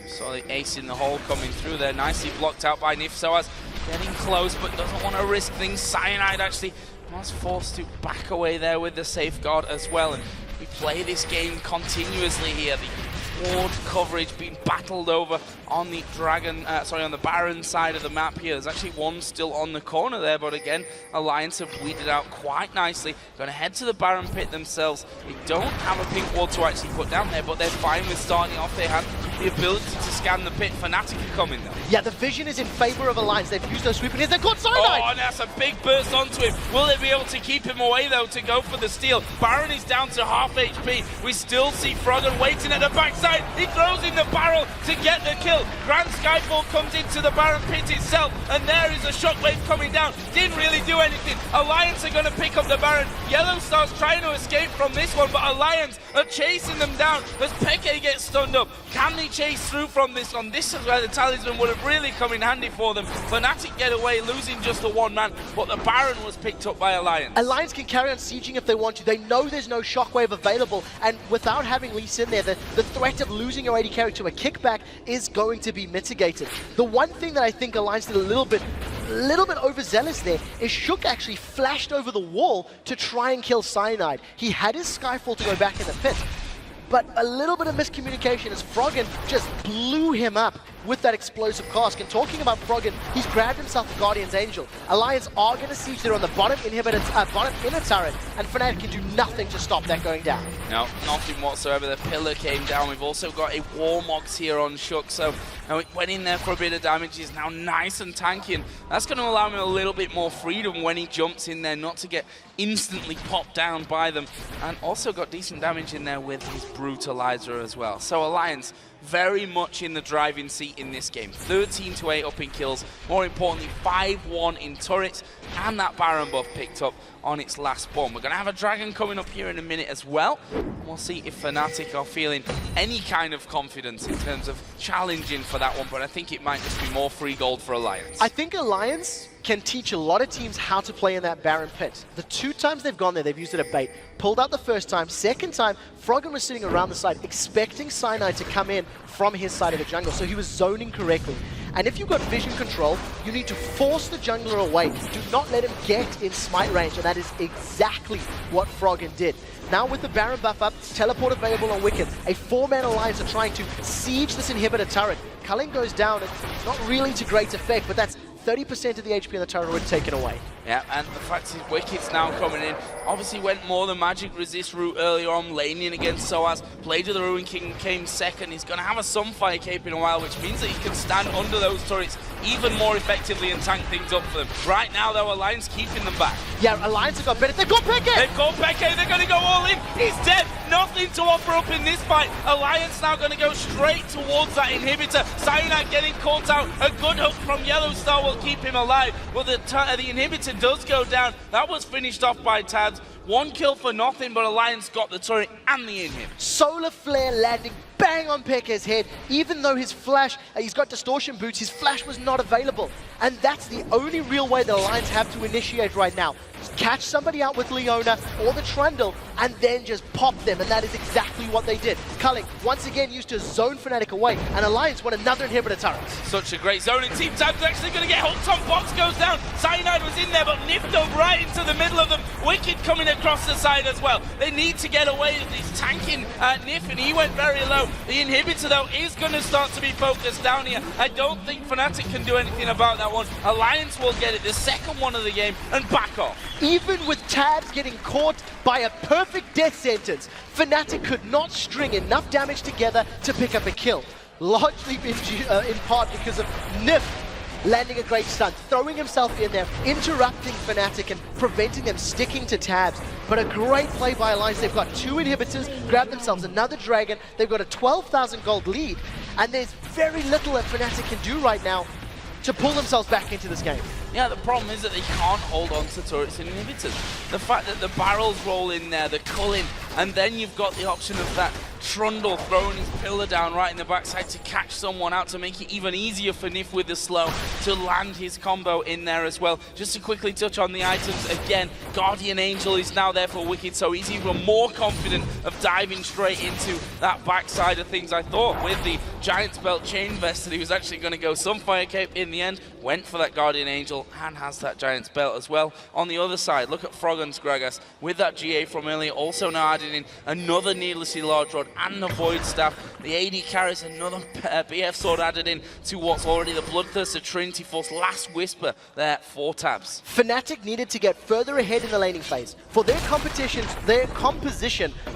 So the ace in the hole coming through there, nicely blocked out by Nyph. sOAZ getting close, but doesn't want to risk things. Cyanide actually was forced to back away there with the safeguard as well. And we play this game continuously here. The ward coverage being battled over on the on the Baron side of the map here. There's actually one still on the corner there, but again, Alliance have weeded out quite nicely. Going to head to the Baron pit themselves. They don't have a pink ward to actually put down there, but they're fine with starting off. They have the ability to scan the pit. Fnatic are coming though. Yeah, the vision is in favor of Alliance. They've used those sweeping hits. They've got Cyanide! Oh, and that's a big burst onto him. Will they be able to keep him away though to go for the steal? Baron is down to half HP. We still see Froggen waiting at the backside. He throws in the barrel to get the kill. Grand Skyfall comes into the Baron pit itself, and there is a shockwave coming down. Didn't really do anything. Alliance are going to pick up the Baron. YellOwStar's trying to escape from this one, but Alliance are chasing them down as Peke gets stunned up. Can they chase through from this one? This is where the Talisman would have really come in handy for them. Fnatic get away, losing just the one man, but the Baron was picked up by Alliance. Alliance can carry on sieging if they want to. They know there's no shockwave available, and without having Lee Sin there, the threat of losing your AD carry to a kickback is going to be mitigated. The one thing that I think Alliance did a little bit overzealous there is Shook actually flashed over the wall to try and kill Cyanide. He had his Skyfall to go back in the pit, but a little bit of miscommunication as Froggen just blew him up with that explosive cask. And talking about Froggen, he's grabbed himself the Guardian's Angel. Alliance are going to siege there on the bottom bottom inner turret, and Fnatic can do nothing to stop that going down. No, nothing whatsoever. The pillar came down. We've also got a Warmox here on Shook, so it went in there for a bit of damage. He's now nice and tanky, and that's going to allow him a little bit more freedom when he jumps in there, not to get instantly popped down by them. And also got decent damage in there with his Brutalizer as well. So Alliance very much in the driving seat in this game. 13-8 up in kills, more importantly 5-1 in turrets, and that Baron buff picked up on its last bomb. We're going to have a Dragon coming up here in a minute as well. We'll see if Fnatic are feeling any kind of confidence in terms of challenging for that one, but I think it might just be more free gold for Alliance. I think Alliance can teach a lot of teams how to play in that Baron pit. The 2 times they've gone there, they've used it as bait. Pulled out the first time. Second time, Froggen was sitting around the side expecting Cyanide to come in from his side of the jungle, so he was zoning correctly. And if you've got vision control, you need to force the jungler away. Do not let him get in smite range, and that is exactly what Froggen did. Now with the Baron buff up, teleport available on Wickd. A 4-man Alliance are trying to siege this inhibitor turret. Culling goes down, it's not really to great effect, but that's 30% of the HP in the turret already taken away. Yeah, and the fact is Wicked's now coming in. Obviously went more the magic resist route earlier on, laning against sOAZ. Played to the Ruin King, came second. He's going to have a Sunfire cape in a while, which means that he can stand under those turrets even more effectively and tank things up for them. Right now, though, Alliance keeping them back. Yeah, Alliance have got better. They've got Peke! They've got Peke. They're going to go all in. He's dead. Nothing to offer up in this fight. Alliance now going to go straight towards that inhibitor. Cyanide getting caught out. A good hook from YellOwStaR will keep him alive. Well, the inhibitor does go down. That was finished off by Tabzz. 1 kill for nothing, but Alliance got the turret and the inhib. Solar Flare landing bang on Peke's head. Even though his flash, he's got distortion boots, his flash was not available. And that's the only real way the Alliance have to initiate right now. catch somebody out with Leona or the Trundle, and then just pop them, and that is exactly what they did. Culling, once again, used to zone Fnatic away, and Alliance won another inhibitor turret. Such a great zone, and Team Tabzz actually going to get hooked on. Box goes down, Cyanide was in there, but Nyph dove right into the middle of them. Wickd coming across the side as well. They need to get away. He's tanking Nyph, and he went very low. The inhibitor, though, is going to start to be focused down here. I don't think Fnatic can do anything about that one. Alliance will get it, the second one of the game, and back off. Even with Tabzz getting caught by a perfect death sentence, Fnatic could not string enough damage together to pick up a kill. Largely in part because of Nyph landing a great stun, throwing himself in there, interrupting Fnatic and preventing them sticking to Tabzz. But a great play by Alliance. They've got 2 inhibitors, grabbed themselves another dragon. They've got a 12,000 gold lead, and there's very little that Fnatic can do right now to pull themselves back into this game. Yeah, the problem is that they can't hold on to turrets and inhibitors. The fact that the barrels roll in there, the culling, and then you've got the option of that Trundle throwing his pillar down right in the backside to catch someone out, to make it even easier for Nyph with the slow to land his combo in there as well. Just to quickly touch on the items again, Guardian Angel is now there for Wickd, so he's even more confident of diving straight into that backside of things. I thought with the Giant's Belt chain vest that he was actually going to go some Fire Cape. In the end, went for that Guardian Angel and has that Giant's Belt as well. On the other side, look at Froggen's Gragas with that GA from earlier, also now adding in another needlessly large rod and the Void Staff. The AD carries another BF sword added in to what's already the Bloodthirster Trinity Force last whisper there for Tabzz. Fnatic needed to get further ahead in the laning phase. For their composition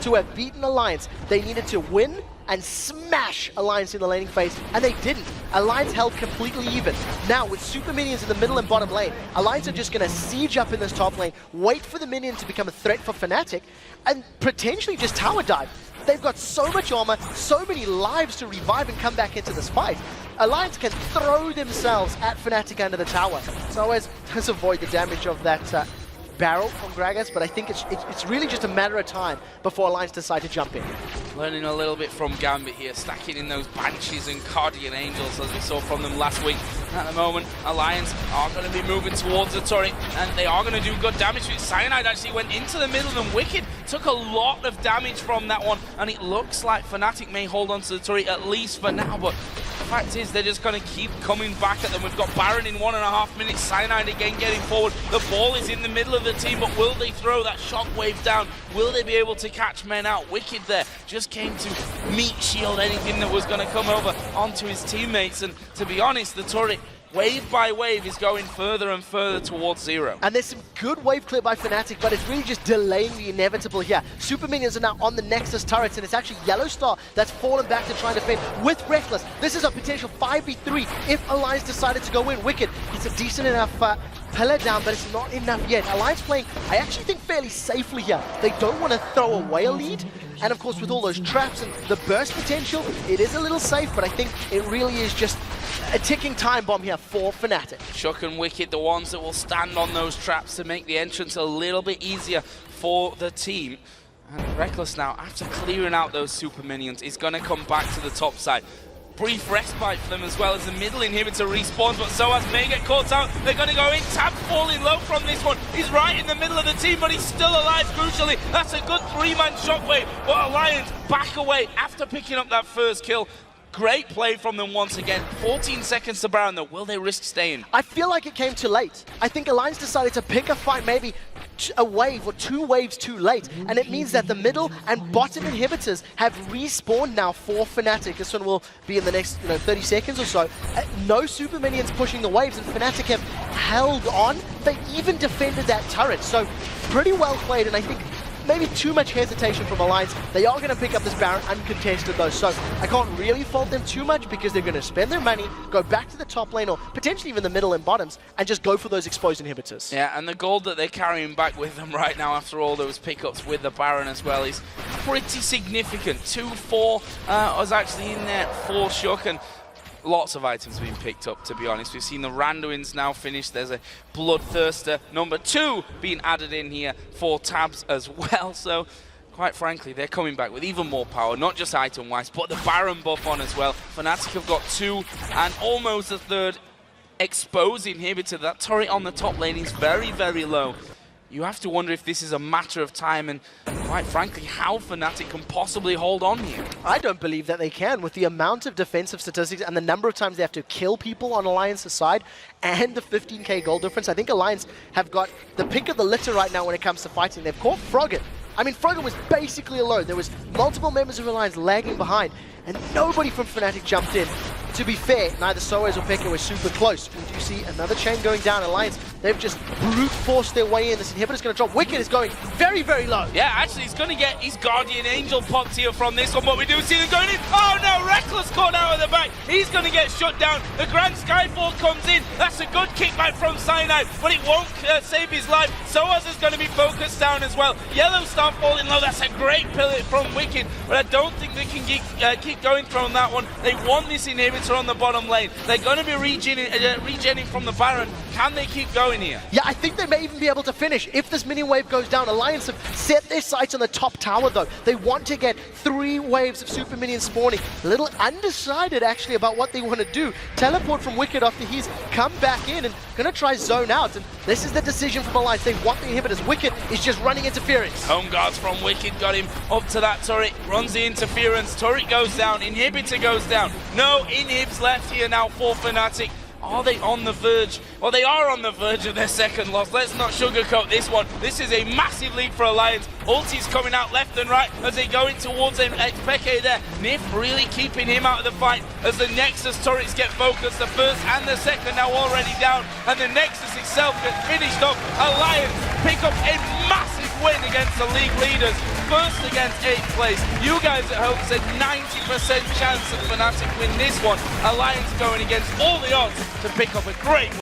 to have beaten Alliance, they needed to win and smash Alliance in the laning phase, and they didn't. Alliance held completely even. Now, with super minions in the middle and bottom lane, Alliance are just going to siege up in this top lane, wait for the minion to become a threat for Fnatic, and potentially just tower dive. They've got so much armor, so many lives to revive and come back into this fight. Alliance can throw themselves at Fnatic under the tower. sOAZ does avoid the damage of that barrel from Gragas, but I think it's really just a matter of time before Alliance decide to jump in. Learning a little bit from Gambit here, stacking in those Banshees and Guardian Angels as we saw from them last week. At the moment, Alliance are going to be moving towards the turret, and they are going to do good damage. Cyanide actually went into the middle, and Wickd took a lot of damage from that one, and it looks like Fnatic may hold on to the turret at least for now, but the fact is they're just going to keep coming back at them. We've got Baron in 1.5 minutes, Cyanide again getting forward. The ball is in the middle of the team, but will they throw that shockwave down? Will they be able to catch men out? Wickd there just came to meat shield anything that was going to come over onto his teammates, and to be honest, the turret wave by wave is going further and further towards zero. And there's some good wave clear by Fnatic, but it's really just delaying the inevitable here. Super minions are now on the Nexus turrets, and it's actually YellOwStaR that's fallen back to try and defend with Rekkles. This is a potential 5v3 if Alliance decided to go in. Wickd gets a decent enough pillar down, but it's not enough yet. Alliance playing, I actually think, fairly safely here. They don't want to throw away a lead, and of course with all those traps and the burst potential, it is a little safe, but I think it really is just a ticking time bomb here for Fnatic. Shook and Wickd, the ones that will stand on those traps to make the entrance a little bit easier for the team. And Rekkles now, after clearing out those super minions, is going to come back to the top side. Brief respite for them as well as the middle inhibitor respawns, but sOAZ may get caught out. They're going to go in. Tabzz falling low from this one. He's right in the middle of the team, but he's still alive, crucially. That's a good 3-man shockwave, but Alliance back away after picking up that first kill. Great play from them once again. 14 seconds to Baron though. Will they risk staying? I feel like it came too late. I think Alliance decided to pick a fight maybe a wave or 2 waves too late, and it means that the middle and bottom inhibitors have respawned now for Fnatic. This one will be in the next 30 seconds or so. No super minions pushing the waves, and Fnatic have held on. They even defended that turret, so pretty well played, and I think maybe too much hesitation from Alliance. They are going to pick up this Baron uncontested though, so I can't really fault them too much because they're going to spend their money, go back to the top lane or potentially even the middle and bottoms, and just go for those exposed inhibitors. Yeah, and the gold that they're carrying back with them right now after all those pickups with the Baron as well is pretty significant. 2-4 was actually in there for Shook, and lots of items being picked up, to be honest. We've seen the Randuins now finished. There's a Bloodthirster number 2 being added in here for Tabzz as well. So, quite frankly, they're coming back with even more power, not just item-wise, but the Baron buff on as well. Fnatic have got 2 and almost a 3rd exposed inhibitor. That turret on the top lane is very, very low. you have to wonder if this is a matter of time and, quite frankly, how Fnatic can possibly hold on here. I don't believe that they can, with the amount of defensive statistics and the number of times they have to kill people on Alliance's side and the 15k gold difference. I think Alliance have got the pick of the litter right now when it comes to fighting. They've caught Froggen. I mean, Froggen was basically alone. There was multiple members of Alliance lagging behind, and nobody from Fnatic jumped in. To be fair, neither sOAZ or xPeke were super close. We do see another chain going down. Alliance, they've just brute forced their way in. This inhibitor's going to drop. Wickd is going very, very low. Yeah, actually, he's going to get his Guardian Angel popped here from this one, but we do see them going in. Oh no, Rekkles caught out of the back. He's going to get shut down. The Grand Skyfall comes in. That's a good kickback from Cyanide, but it won't save his life. sOAZ is going to be focused down as well. YellOwStaR falling low. That's a great pillage from Wickd, but I don't think they can keep going from that one. They want this inhibitor on the bottom lane. They're going to be regenning from the Baron. Can they keep going here? Yeah, I think they may even be able to finish if this minion wave goes down. Alliance have set their sights on the top tower, though. They want to get 3 waves of super minions spawning. A little undecided, actually, about what they want to do. Teleport from Wickd after he's come back in and going to try zone out. And this is the decision from Alliance. They want the inhibitors. Wickd is just running interference. Home guards from Wickd got him up to that turret. Runs the interference. Turret goes down. Inhibitor goes down. No inhibs left here now for Fnatic. Are they on the verge? Well, they are on the verge of their second loss. Let's not sugarcoat this one. This is a massive lead for Alliance. Ulti's coming out left and right as they go in towards him. xPeke there. Nyph really keeping him out of the fight as the Nexus turrets get focused. The first and the second now already down. And the Nexus itself gets finished off. Alliance pick up a massive win against the league leaders. First against 8th place. You guys at home said 90% chance that Fnatic win this one. Alliance going against all the odds to pick up a great win.